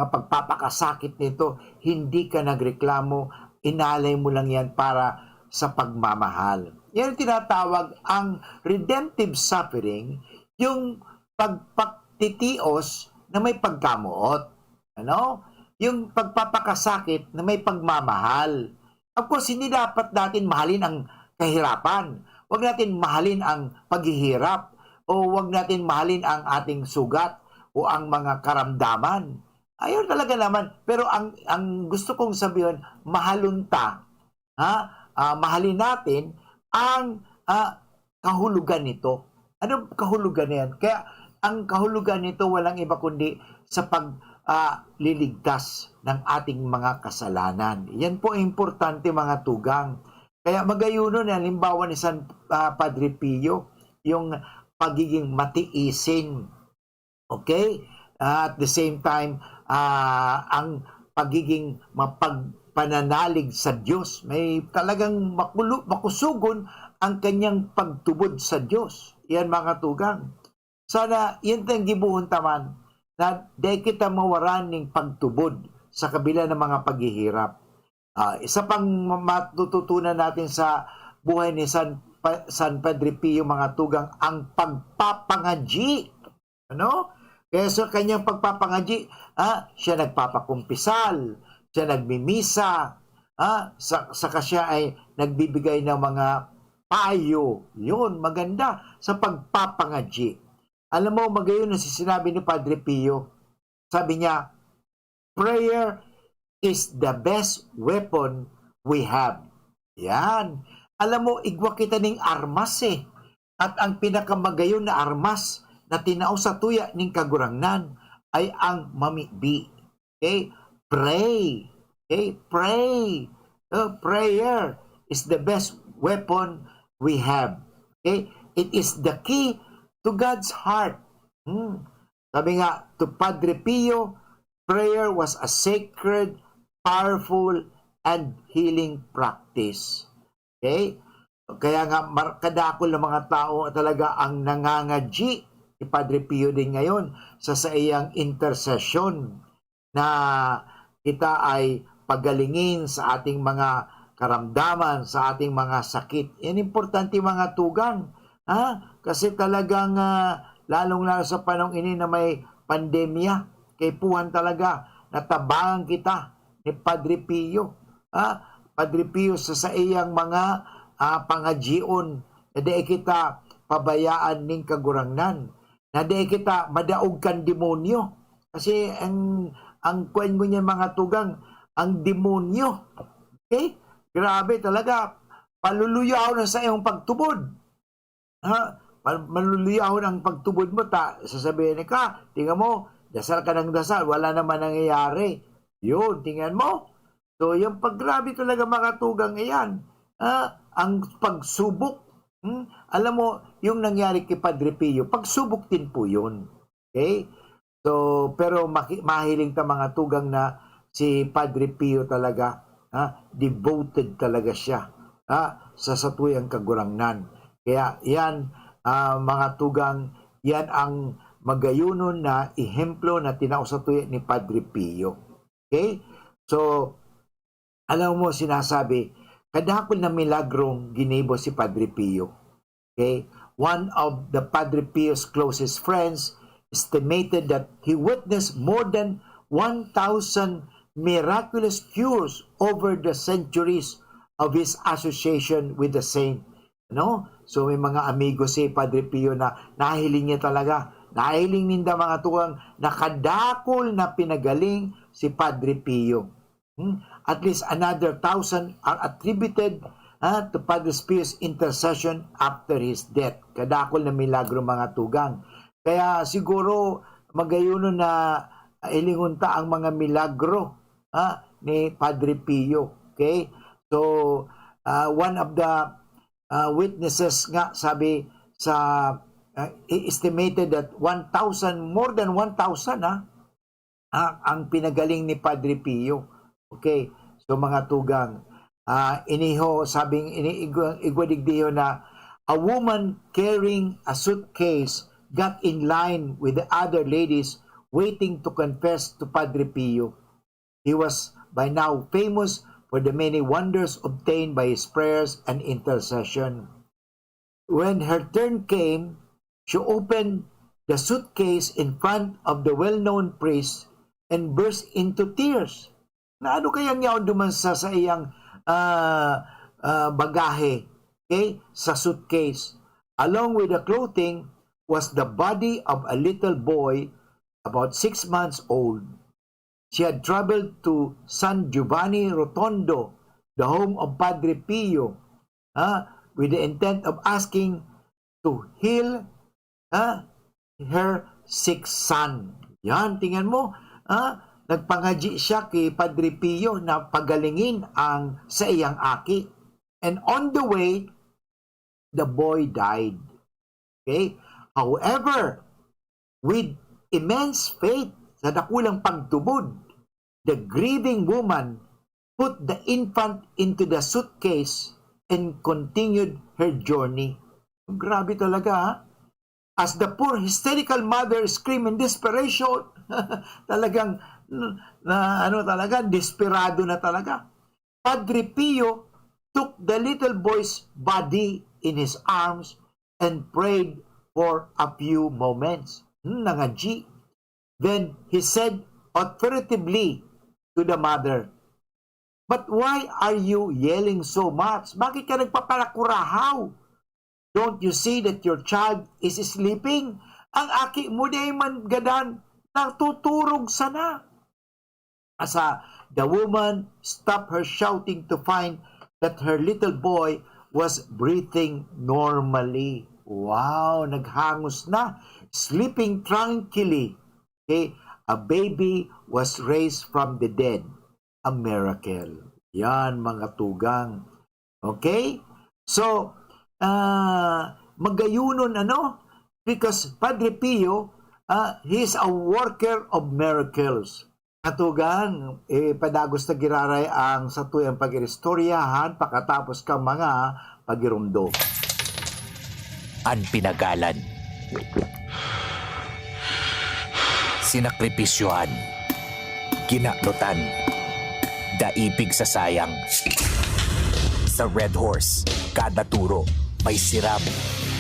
pagpapakasakit nito, hindi ka nagreklamo, inalay mo lang yan para sa pagmamahal. Yan tinatawag ang redemptive suffering, yung pagpatitios na may pagkamuot. Ano? Yung pagpapakasakit na may pagmamahal. Of course, hindi dapat natin mahalin ang kahirapan. Huwag natin mahalin ang paghihirap o huwag natin mahalin ang ating sugat o ang mga karamdaman. Ayun talaga naman. Pero ang gusto kong sabihin, mahalunta. Mahalin natin ang kahulugan nito. Ano kahulugan na yan? Kaya ang kahulugan nito walang iba kundi sa pagliligtas ng ating mga kasalanan. Yan po importante mga tugang. Kaya magayuno na halimbawa ni San Padre Pio, yung pagiging matiisin. Okay? At the same time, ang pagiging mapagpananalig sa Diyos. May talagang makusugon ang kanyang pagtubod sa Diyos. Yan mga tugang. Sana yan tayong gibuhon taman na dahil kita mawaran ng pagtubod sa kabila ng mga paghihirap. Isa pang matututunan natin sa buhay ni San Padre Pio mga tugang, ang pagpapangadyi. Ano? Kaya sa kanyang pagpapangadyi, siya nagpapakumpisal, siya nagmimisa, saka siya ay nagbibigay ng mga payo. Yun, maganda sa pagpapangadyi. Alam mo, magayon na sinabi ni Padre Pio. Sabi niya, prayer is the best weapon we have. Yan. Alam mo, igwa kita ning armas At ang pinakamagayon na armas na tinao sa tuya ning kagurangnan ay ang mamibi. Okay? Pray. Okay? Pray. Prayer is the best weapon we have. Okay? It is the key to God's heart. Sabi nga, to Padre Pio, prayer was a sacred, powerful, and healing practice. Okay? Kaya nga, kadakol ng mga tao talaga ang nangangadyi ni Padre Pio din ngayon sa iyang intercession na kita ay pagalingin sa ating mga karamdaman, sa ating mga sakit. Yan importante mga tugang. Kasi talagang lalong-lalo sa panong ini na may pandemya, kay puhan talaga natabangan kita ni Padre Pio. Padre Pio sa iyang mga pangadyion na di kita pabayaan ning kagurangnan, na di kita madaog kan demonyo. Kasi ang kuen mo niya mga tugang, ang demonyo. Okay? Grabe talaga, paluluyaw na sa iyong pagtubod. maluliyahon ang pagtubod mo, sasabihin ka, tingnan mo, dasal ka ng dasal, wala naman nangyayari. Yun, tingnan mo. So, yung paggrabe talaga mga tugang iyan, ang pagsubok, alam mo, yung nangyari kay Padre Pio, pagsubok din po yun. Okay? So, pero mahiling ta mga tugang na si Padre Pio talaga, devoted talaga siya sa satuyang kagurangnan. Kaya yan, mga tugang, yan ang magayunon na ehemplo na tinausatuya ni Padre Pio. Okay? So, alam mo, sinasabi, kadakol na milagrong ginibo si Padre Pio. Okay? One of the Padre Pio's closest friends estimated that he witnessed more than 1,000 miraculous cures over the centuries of his association with the saint. No? So may mga amigo si Padre Pio na nahiling niya talaga. Nahiling ninda mga tuwang nakadakol na pinagaling si Padre Pio. At least another 1,000 are attributed to Padre Pio's intercession after his death. Kadakol na milagro mga tugang. Kaya siguro magayuno na ilingunta ang mga milagro ni Padre Pio. Okay? So, one of the witnesses nga sabi sa estimated that 1,000, more than 1,000 ang pinagaling ni Padre Pio. Okay? So mga tugang, iniho sabing igwadigdiho na a woman carrying a suitcase got in line with the other ladies waiting to confess to Padre Pio. He was by now famous for the many wonders obtained by his prayers and intercession. When her turn came, she opened the suitcase in front of the well-known priest and burst into tears. Na ano kaya niya duman sa iyang bagahe, okay, sa suitcase. Along with the clothing was the body of a little boy about 6 months old. She had traveled to San Giovanni Rotondo, the home of Padre Pio, with the intent of asking to heal her sick son. Yan, tingnan mo, nagpangaji siya kay Padre Pio na pagalingin ang sa iyang aki. And on the way, the boy died. Okay? However, with immense faith sa dakulang pagtubod, the grieving woman put the infant into the suitcase and continued her journey. Grabe talaga, ha? As the poor hysterical mother screamed in desperation, talagang desperado na talaga. Padre Pio took the little boy's body in his arms and prayed for a few moments. Nangaji. Then he said authoritatively to the mother, "But why are you yelling so much? Bakit ka nagpapalakurahaw? Don't you see that your child is sleeping? Ang aki mo di man gadan, natuturog sana." Asa the woman stopped her shouting to find that her little boy was breathing normally. Wow, naghangos na, sleeping tranquilly. Okay, a baby was raised from the dead. A miracle. Yan, mga tugang. Okay? So, magayunon because Padre Pio, he is a worker of miracles. Katugang, padagos na giraray ang satuyang pag-iristoryahan pagkatapos ka mga pagirumdo. Ang pinagalan, sinakripisyohan, ginaklutan, daipig sa sayang. Sa Red Horse, kada turo, may siram,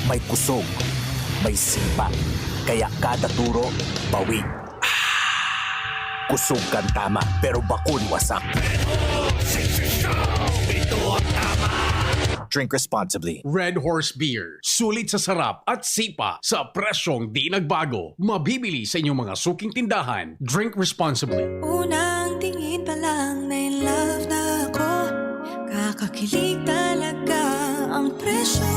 may kusog, may sipa. Kaya kada turo, bawig. Kusog kan tama, pero bakun wasak. Ito ang tama. Drink responsibly. Red Horse Beer. Sulit sa sarap at sipa sa presyong di nagbago. Mabibili sa inyong mga suking tindahan. Drink responsibly. Unang tingin pa lang na in love na ako. Kakakilig talaga ang presyo.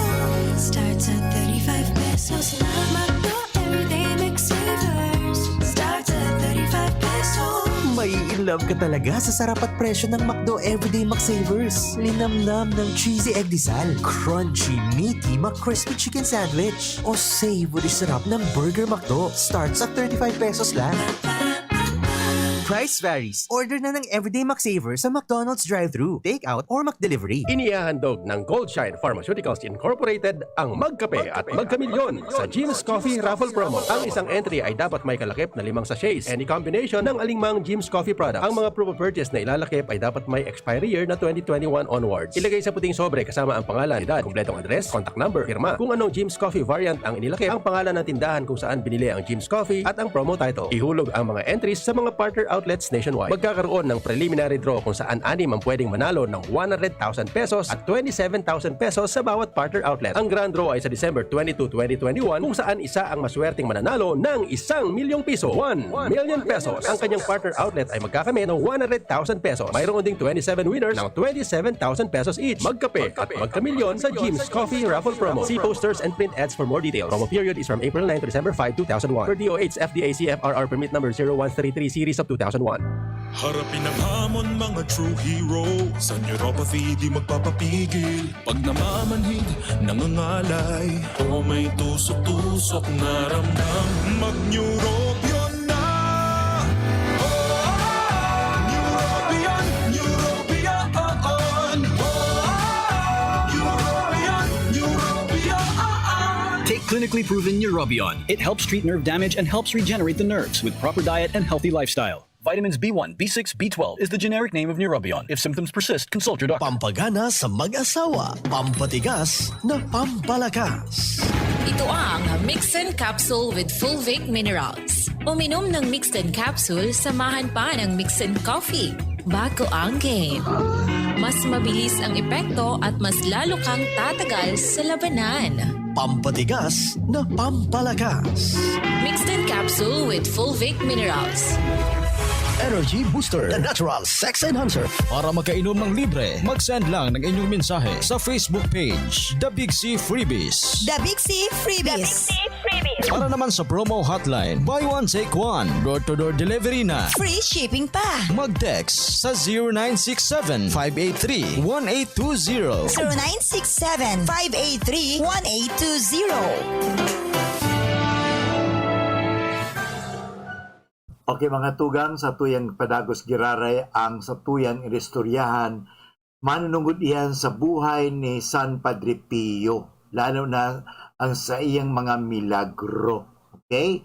Starts at 35 pesos. So salamat po, everyday McSavers. Starts at 35 pesos. May in love ka talaga sa sarap at presyo ng McDo Everyday McSavers. Linamnam ng cheesy egg disal, crunchy, meaty McCrispy chicken sandwich, o savory sarap ng Burger McDo. Starts at 35 pesos lang. Price varies. Order na ng Everyday McSavers sa McDonald's drive-thru, take-out, or McDelivery. Inihahandog ng Goldshine Pharmaceuticals Incorporated ang Magkape at Magkamilyon sa Jim's Coffee Raffle Promo. Ang isang entry ay dapat may kalakip na 5 sachets. Any combination ng alingmang Jim's Coffee products. Ang mga proof of purchase na ilalakip ay dapat may expiry year na 2021 onwards. Ilagay sa puting sobre kasama ang pangalan, edad, kumpletong address, contact number, firma. Kung anong Jim's Coffee variant ang inilakip, ang pangalan ng tindahan kung saan binili ang Jim's Coffee at ang promo title. Ihulog ang mga entries sa mga partner outlets nationwide. Magkakaroon ng preliminary draw kung saan 6 ang pwedeng manalo ng 100,000 pesos at 27,000 pesos sa bawat partner outlet. Ang grand draw ay sa December 22, 2021 kung saan isa ang maswerteng mananalo ng 1 milyong piso. 1 million pesos. Ang kanyang partner outlet ay magkakamit ng 100,000 pesos. Mayroon ding 27 winners ng 27,000 pesos each. Magkape at magkamilyon sa Jim's Coffee Raffle Promo. See posters and print ads for more details. Promo period is from April 9 to December 5, 2001. Per DOH FDA CFRR permit number 0133 series of 2001. Harapin ang hamon, mga true hero. Sa neuropathy di magpapapigil. Pag namamanhid, nangangalay, o may tusok-tusok na ramdam, mag-neurobion na. Neurobion, Neurobion. Neurobion, Neurobion. Take clinically proven Neurobion. It helps treat nerve damage and helps regenerate the nerves with proper diet and healthy lifestyle. Vitamins B1, B6, B12 is the generic name of Neurobion. If symptoms persist, consult your doctor. Pampagana sa mag-asawa, pampatigas na pampalakas. Ito ang Mixin Capsule with Fulvic Minerals. Uminom ng Mixin Capsule, samahan pa ng Mixin Coffee. Bago ang game. Mas mabilis ang epekto at mas lalo kang tatagal sa labanan. Pampatigas na pampalakas. Mixin Capsule with Fulvic Minerals. Energy Booster, The Natural Sex Enhancer. Para makainom ng libre, mag-send lang ng inyong mensahe sa Facebook page, The Big C Freebies. The Big C Freebies. Para naman sa promo hotline, buy one take one, door-to-door delivery na. Free shipping pa. Mag-text sa 0967-583-1820. 0967-583-1820. Okay mga tugang, sa tuyang Padagos Giraray ang sa tuyang inistoryahan, manunungod iyan sa buhay ni San Padre Pio, lalo na ang sa iyang mga milagro. Okay?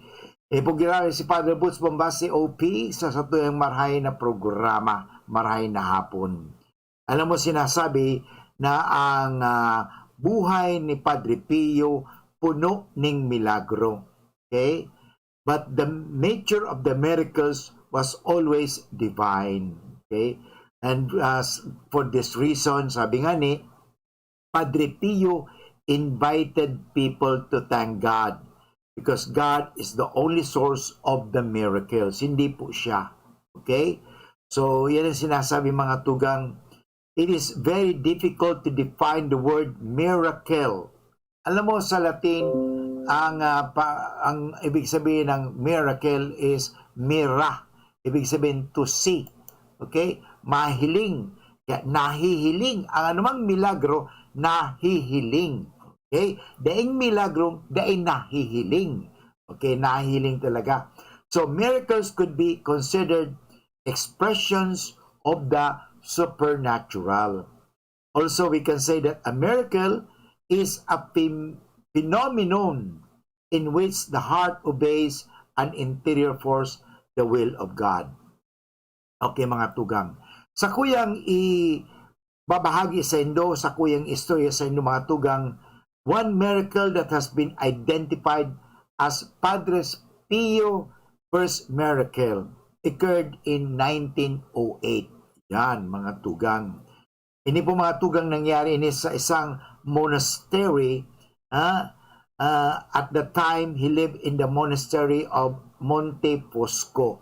Po Giraray si Padre Boots Bombasi OP sa tuyang marhay na programa, marhay na hapon. Alam mo, sinasabi na ang buhay ni Padre Pio puno ng milagro. Okay? But the nature of the miracles was always divine. Okay? And for this reason, sabi nga ni, Padre Pio invited people to thank God because God is the only source of the miracles. Hindi po siya. Okay? So, yan ang sinasabi mga tugang. It is very difficult to define the word miracle. Alam mo, sa Latin, ang ibig sabihin ng miracle is mira. Ibig sabihin to see. Okay? Mahiling. Kaya nahihiling. Ang anumang milagro, nahihiling. Okay? Daing milagro, daing nahihiling. Okay? Nahihiling talaga. So, miracles could be considered expressions of the supernatural. Also, we can say that a miracle is a phenomenon in which the heart obeys an interior force, the will of God. Okay mga tugang. Sa kuyang ibabahagi sa indo, sa kuyang istorya sa indo mga tugang, one miracle that has been identified as Padre Pio first miracle occurred in 1908. Yan mga tugang. Ini po mga tugang nangyari ini sa isang monastery. At the time, he lived in the monastery of Monte Fosco.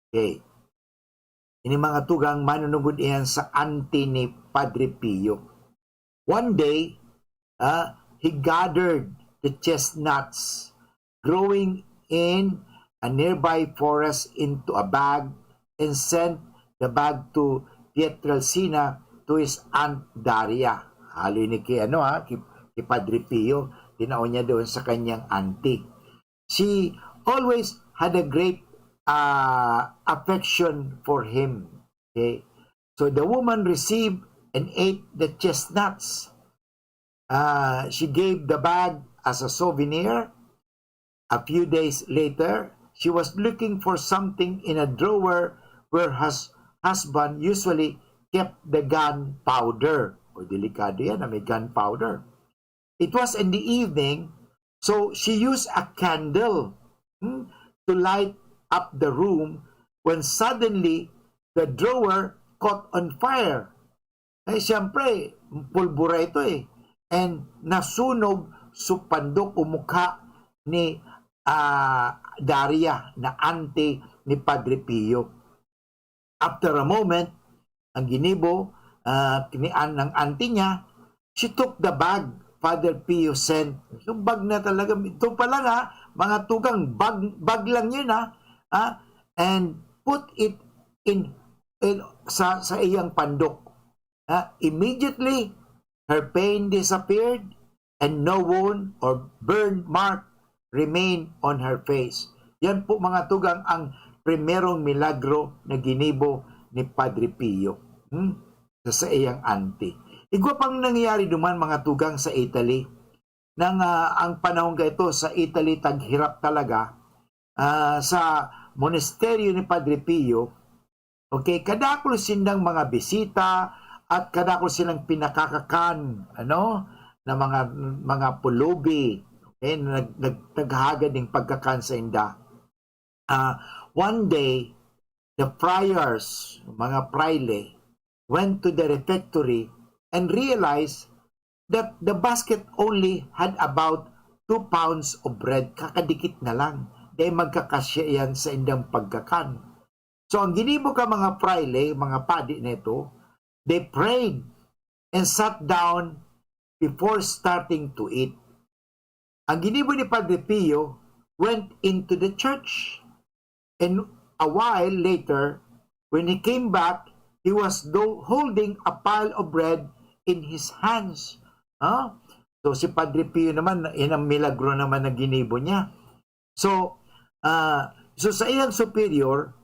Okay. Ini mga tugang manunugod iyan sa auntie ni Padre Pio. One day, he gathered the chestnuts growing in a nearby forest into a bag and sent the bag to Pietrelcina to his Aunt Daria. Halo ni kay Padre Pio, tinaon niya doon sa kanyang auntie. She always had a great affection for him. Okay? So the woman received and ate the chestnuts. She gave the bag as a souvenir. A few days later, she was looking for something in a drawer where her husband usually kept the gunpowder. O delikado yan na may gunpowder. It was in the evening, so she used a candle to light up the room when suddenly the drawer caught on fire. Eh, siyempre, pulbura ito eh. And nasunog supandok umukha ni Daria na auntie ni Padre Pio. After a moment, ang ginibo ng auntie niya, she took the bag Father Pio sent. Yung bag na talaga, ito pa lang mga tugang bag lang yun and put it in sa iyang pandok. Immediately, her pain disappeared and no wound or burn mark remained on her face. Yan po mga tugang ang primerong milagro na ginibo ni Padre Pio sa iyang auntie. Igwa pang nangyayari duman mga tugang sa Italy nang ang panahon ito sa Italy taghirap talaga sa monasteryo ni Padre Pio. Okay, kadakol silang mga bisita at kadakol silang pinakakakan na mga pulubi, okay, naghagad ng pagkakan sa inda. One day, the friars, mga praile, went to the refectory and realized that the basket only had about 2 pounds of bread. Kakadikit na lang. Dahil magkakasya yan sa indang pagkakan. So, ang ginibo ka mga praile, mga padi nito, they prayed and sat down before starting to eat. Ang ginibo ni Padre Pio went into the church. And a while later, when he came back, he was holding a pile of bread in his hands. So si Padre Pio naman, yan ang milagro naman na ginibo niya. So sa iyang superior,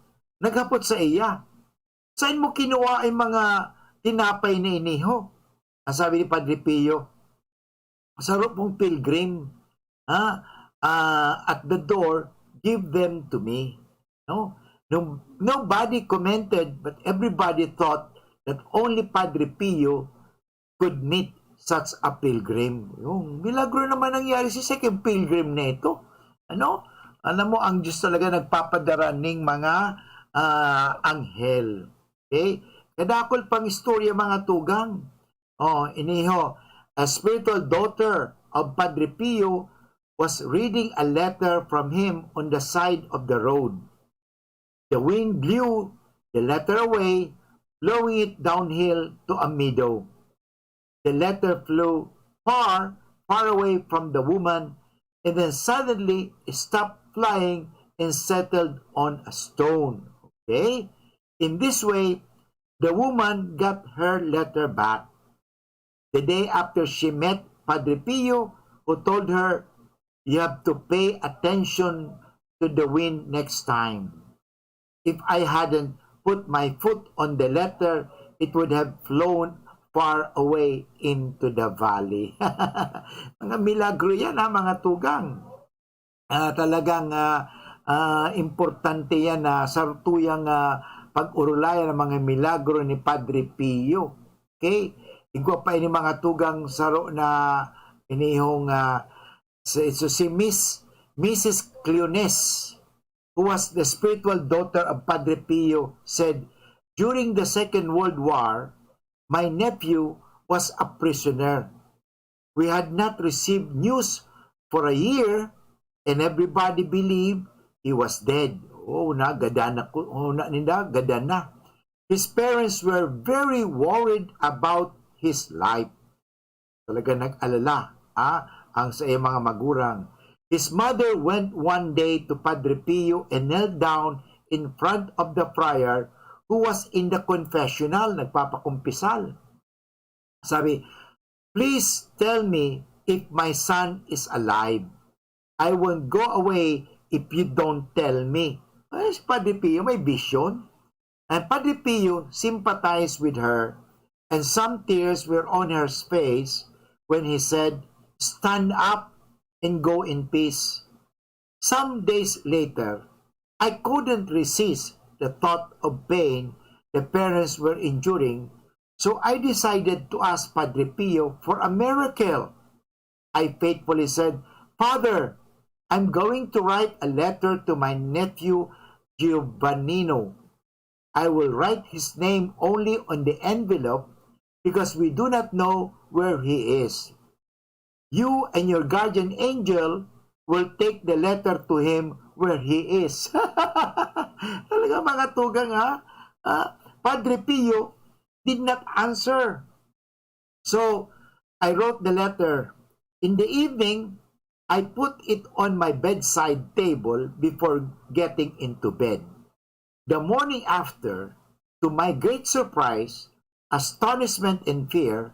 naghapot sa iya, saan mo kinuha ang mga tinapay na iniho? Ang sabi ni Padre Pio, sa rupong pilgrim, at the door, give them to me. Nobody commented, but everybody thought that only Padre Pio could meet such a pilgrim. Yung milagro naman nangyari sa second pilgrim na ito. Alam mo, ang Diyos talaga nagpapadara ng mga anghel. Okay? Kadakol pang istorya mga tugang. Iniho, a spiritual daughter of Padre Pio was reading a letter from him on the side of the road. The wind blew the letter away, blowing it downhill to a meadow. The letter flew far, far away from the woman, and then suddenly stopped flying and settled on a stone. Okay? In this way, the woman got her letter back. The day after she met Padre Pio, who told her, "You have to pay attention to the wind next time. If I hadn't put my foot on the letter, it would have flown far away into the valley." Mga milagro yan mga tugang. Talagang importante yan sa tuyang pag-urulayan ng mga milagro ni Padre Pio. Okay? Igwa pa ini mga tugang saro na inihong si Mrs. Cleones, who was the spiritual daughter of Padre Pio, said, "During the Second World War, my nephew was a prisoner. We had not received news for a year, and everybody believed he was dead." Gadana. His parents were very worried about his life. Talaga nag-alala. ang sa iyang mga magurang. His mother went one day to Padre Pio and knelt down in front of the friar who was in the confessional, nagpapakumpisal. Sabi, please tell me if my son is alive. I won't go away if you don't tell me. Ay, si Padre Pio may vision. And Padre Pio sympathized with her, and some tears were on her face when he said, stand up and go in peace. Some days later, I couldn't resist the thought of pain the parents were enduring, so I decided to ask Padre Pio for a miracle. I faithfully said, Father, I'm going to write a letter to my nephew Giovannino. I will write his name only on the envelope because we do not know where he is. You and your guardian angel will take the letter to him where he is. Talaga mga tugang ha? Padre Pio did not answer. So, I wrote the letter. In the evening, I put it on my bedside table before getting into bed. The morning after, to my great surprise, astonishment, and fear,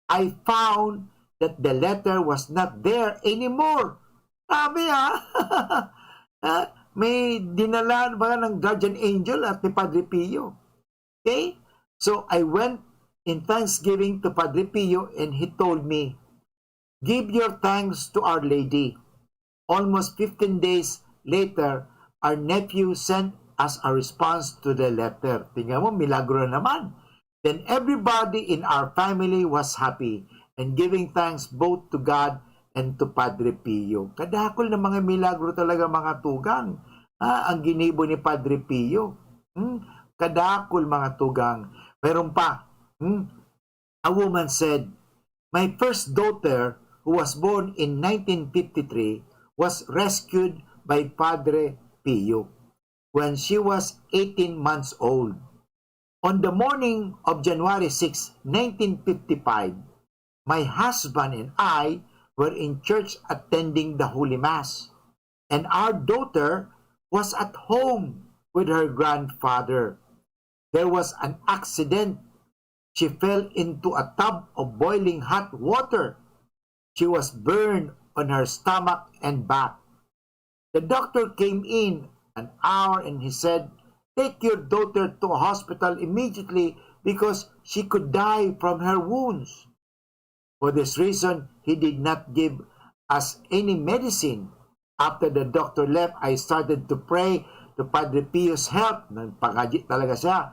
I found that the letter was not there anymore. Sabi may dinala ba ng guardian angel at ni Padre Pio. Okay? So I went in thanksgiving to Padre Pio and he told me, give your thanks to Our Lady. Almost 15 days later, our nephew sent as a response to the letter. Tingnan mo, milagro na naman. Then everybody in our family was happy and giving thanks both to God and to Padre Pio. Kadakol na mga milagro talaga mga tugang. Ang ginibo ni Padre Pio. Kadakol mga tugang. Meron pa. A woman said, my first daughter who was born in 1953 was rescued by Padre Pio when she was 18 months old. On the morning of January 6, 1955, my husband and I were in church attending the Holy Mass, and our daughter was at home with her grandfather. There was an accident. She fell into a tub of boiling hot water. She was burned on her stomach and back. The doctor came in an hour and he said, take your daughter to a hospital immediately because she could die from her wounds. For this reason, he did not give us any medicine. After the doctor left, I started to pray to Padre Pio's help. Nagpagaji talaga siya.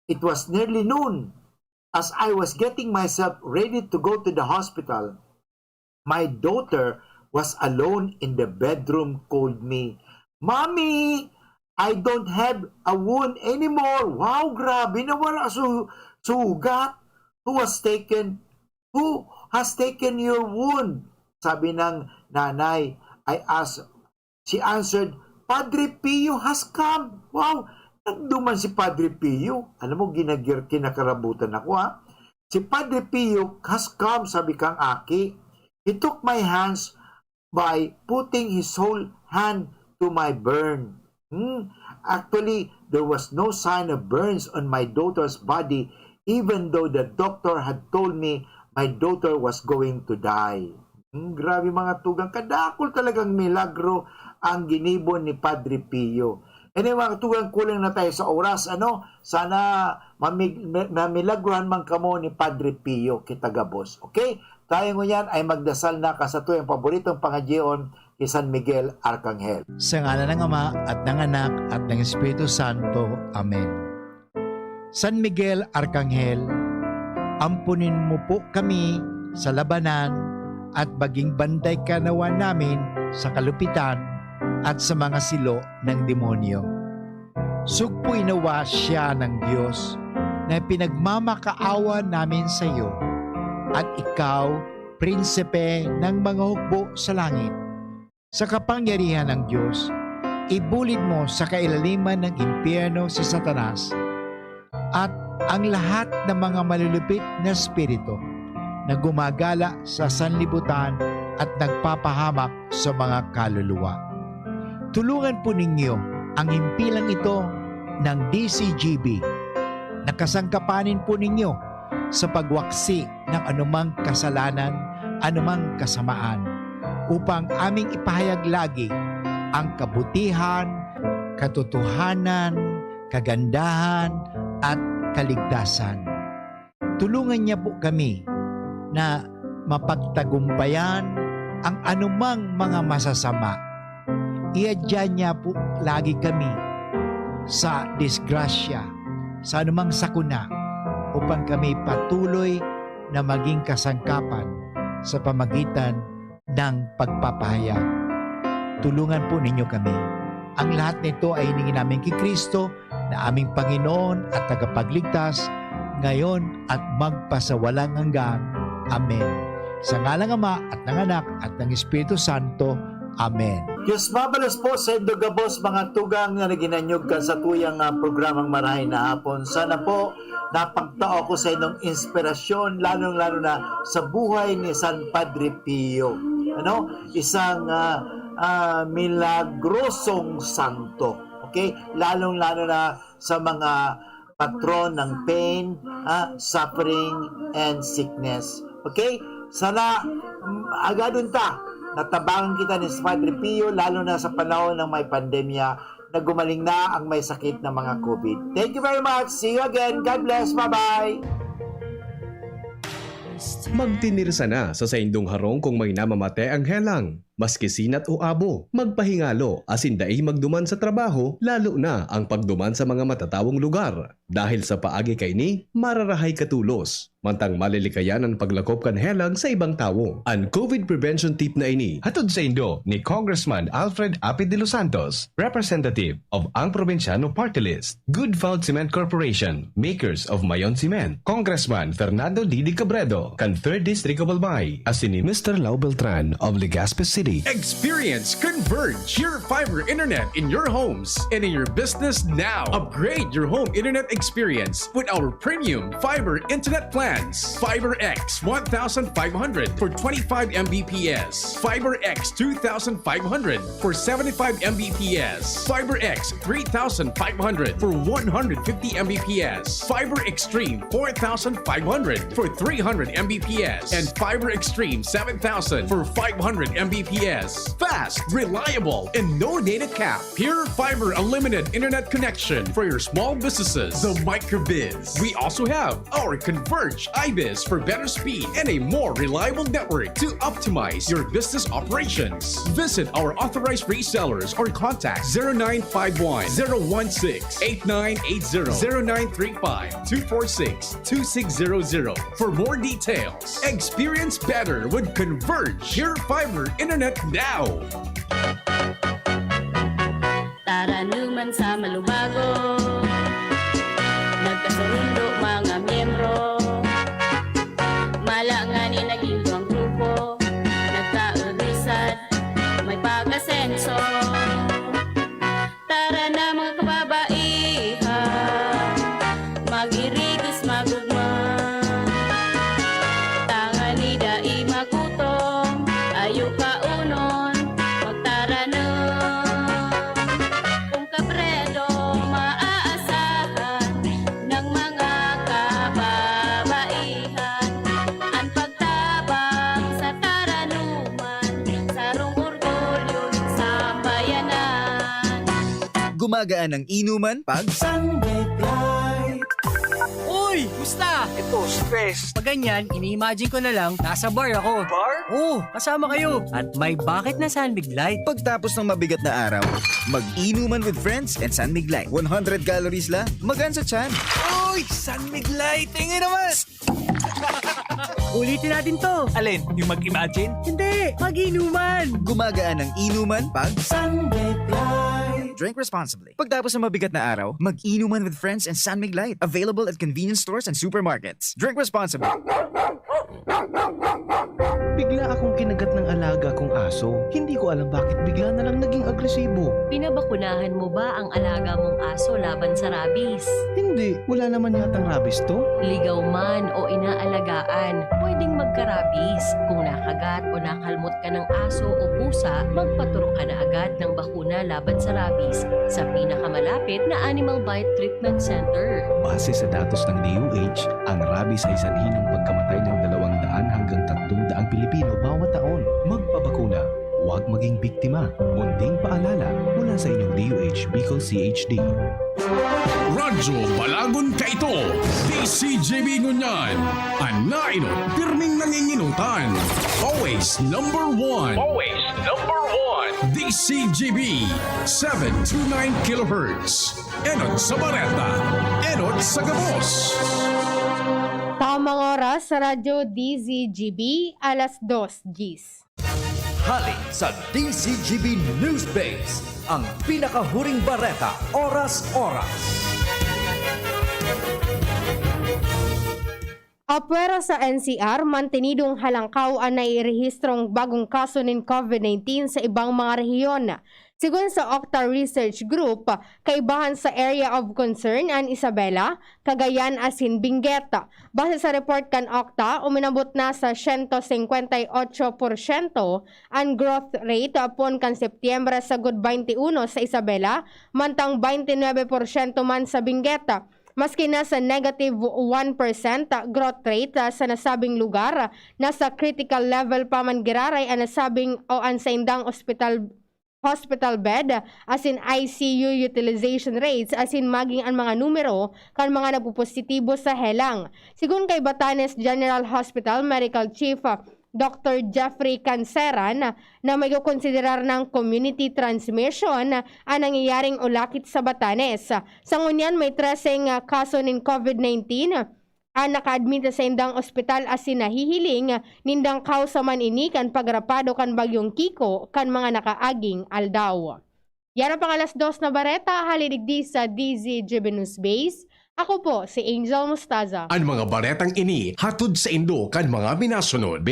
It was nearly noon. As I was getting myself ready to go to the hospital, my daughter was alone in the bedroom, called me, Mommy, I don't have a wound anymore. Wow, grabe, nawala sugat. Who has taken your wound? Sabi ng nanay. I asked. She answered, Padre Pio has come. Wow, nagduman si Padre Pio. Alam mo, kinakarabutan ako ha. Si Padre Pio has come, sabi kang aki. He took my hands by putting his whole hand to my burn. Actually, there was no sign of burns on my daughter's body, even though the doctor had told me my daughter was going to die. Grabe mga tugang, kadakol talagang milagro ang ginibon ni Padre Pio. Anyway mga tugang, kulang na tayo sa oras. Sana mamilagrohan man kamo ni Padre Pio kitagabos. Okay? Tayo ngayon ay magdasal na kasatuyan paboritong pangadyon kay San Miguel Arcangel. Sa ngalan ng Ama at ng Anak at ng Espiritu Santo. Amen. San Miguel Arcangel, ampunin mo po kami sa labanan at maging banday kanawa namin sa kalupitan at sa mga silo ng demonyo. Sugpoy nawa siya ng Diyos na pinagmamakaawa namin sa iyo at ikaw, prinsipe ng mga hukbo sa langit. Sa kapangyarihan ng Diyos, ibulid mo sa kailaliman ng impyerno si Satanas at ang lahat ng mga malulupit na espiritu na gumagala sa sanlibutan at nagpapahamak sa mga kaluluwa. Tulungan po ninyo ang himpilang ito ng DCGB. Nakasangkapanin po ninyo sa pagwaksi ng anumang kasalanan, anumang kasamaan, upang aming ipahayag lagi ang kabutihan, katotohanan, kagandahan, at kaligtasan. Tulungan niya po kami na mapagtagumpayan ang anumang mga masasama. Iadya niya po lagi kami sa disgrasya, sa anumang sakuna, upang kami patuloy na maging kasangkapan sa pamagitan ng pagpapahayag. Tulungan po ninyo kami. Ang lahat nito ay hiningi namin kay Kristo na aming Panginoon at tagapagligtas, ngayon at magpasawalang hanggan. Amen. Sa ngalang Ama at ng Anak at ng Espiritu Santo. Amen. Diyos mabalos po sa indugabos mga tugang na naginanyog ka sa tuyang programang Marahay na Hapon. Sana po napagtao ko sa inyong inspirasyon, lalong-lalo na sa buhay ni San Padre Pio. Isang milagrosong santo. Okay? Lalong-lalo na sa mga patron ng pain, suffering, and sickness. Okay? Sana agadun ta natabangan kita ni Padre Pio, lalo na sa panahon ng may pandemya na gumaling na ang may sakit na mga COVID. Thank you very much. See you again. God bless. Bye-bye. Magtinirsa na sa saindong harong kung may namamate ang helang. Maski sinat o abo, magpahingalo asin dai magduman sa trabaho, lalo na ang pagduman sa mga matatawong lugar. Dahil sa paagi kay ni, mararahay katulos. Mantang malilikayan ang paglakop kan helang sa ibang tao. Ang COVID prevention tip na ini, hatod sa Indo ni Congressman Alfred Apid de los Santos, representative of ang Provinciano Party List, Good Found Cement Corporation, makers of Mayon Cement, Congressman Fernando Didi Cabredo, kan 3rd District of Albay, asin ni Mr. Lau Beltran of Legazpi City. Experience Converge, your fiber internet in your homes and in your business now. Upgrade your home internet experience with our premium fiber internet plans. Fiber X 1,500 for 25 Mbps. Fiber X 2,500 for 75 Mbps. Fiber X 3,500 for 150 Mbps. Fiber Extreme 4,500 for 300 Mbps. And Fiber Extreme 7,000 for 500 Mbps. Fast, reliable, and no data cap. Pure Fiber Unlimited Internet Connection for your small businesses. The Microbiz. We also have our Converge iBiz for better speed and a more reliable network to optimize your business operations. Visit our authorized resellers or contact 0951 016 8980 0935 246 2600 for more details. Experience better with Converge Pure Fiber Internet now. Tara naman sa malubago, nagkasundo mga miyembro, malangani naging duwang grupo, nagkaudisad, may pag-asenso. Tara na mga kababaihan, mag-irigis magugma, tangan ni dai magutom, ayo kaunon, magtara na. Kung kabredo maaasahan ng mga kababaihan, ang pagtabang sa taranuman, sarong orgulyo sa bayanan. Gumagaan ang inuman pag Sunday Light. Uy! Musta? Ito, stress. Pag ganyan, ini-imagine ko na lang, nasa bar ako. Bar? Oo, kasama kayo. At may bucket na San Mig Light. Pagtapos ng mabigat na araw, mag-inuman with friends and San Mig Light. 100 calories lang, magaan sa tiyan. Uy! San Mig Light! Tingin naman! Ulitin natin to. Alin? Yung mag-imagine? Hindi! Mag-inuman! Gumagaan ang inuman pag Sunday Light. Drink responsibly. Pagtapos ng mabigat na araw, mag-inuman with friends and San Mig Light. Available at convenience stores and supermarkets. Drink responsibly. Bigla akong kinagat ng alaga kong aso. Hindi ko alam bakit bigla na lang naging agresibo. Pinabakunahan mo ba ang alaga mong aso laban sa rabies? Hindi, wala naman yatang rabies to. Ligaw man o inaalagaan, pwedeng magka-rabies. Kung nakagat o nakalmot ka ng aso o pusa, magpaturo ka na agad ng bakuna laban sa rabies sa pinakamalapit na Animal Bite Treatment Center. Base sa datos ng DOH, ang rabies ay sanhi ng pagkamatay ng 200 hanggang 300 Pilipino bawat taon. Magpabakuna, huwag maging biktima. Munting paalala mula sa inyong DOH Bicol CHD. Radyo Balagon Kaito, DCJB Ngunyan, Anainot, pirming nanginginutan. Always number one. Always number one. DCJB, 729 kHz. Enot sa Bareta, Enot sa Gabos. Tamang oras sa Radyo DZGB, alas 2 Gs. Halik sa DCGB News Base, ang pinakahuring bareta oras-oras. Apwera sa NCR, mantinidong halangkaw ang nairehistrong bagong kaso ng COVID-19 sa ibang mga rehiyon. Sigun sa Octa Research Group, kaibahan sa area of concern ang Isabela, Cagayan asin Benguet. Base sa report kan Octa, uminabot na sa 158% ang growth rate upon kan Setyembre sa good 21 sa Isabela, mantang 29% man sa Benguet. Maski nasa negative 1% growth rate sa nasabing lugar, nasa critical level pa man giraray ang nasabing o ang saindang hospital bed as in ICU utilization rates as in maging ang mga numero kan mga nagpupositibo sa helang. Sigun kay Batanes General Hospital Medical Chief Dr. Jeffrey Canceran na may konsiderar ng community transmission ang nangyayaring ulakit sa Batanes. Sa ngunyan may 13 kaso ng COVID-19 ang naka-admit sa indang ospital as nahihiling nindang kausa man ini kan pagrapado kan bagyong Kiko kan mga nakaaging aldaw. Yan ang pangalas 2 na bareta, halidigdi sa DZGB News Base. Ako po si Angel Mustaza. Ang mga baretang ini hatod sa Indo kan mga minasunod.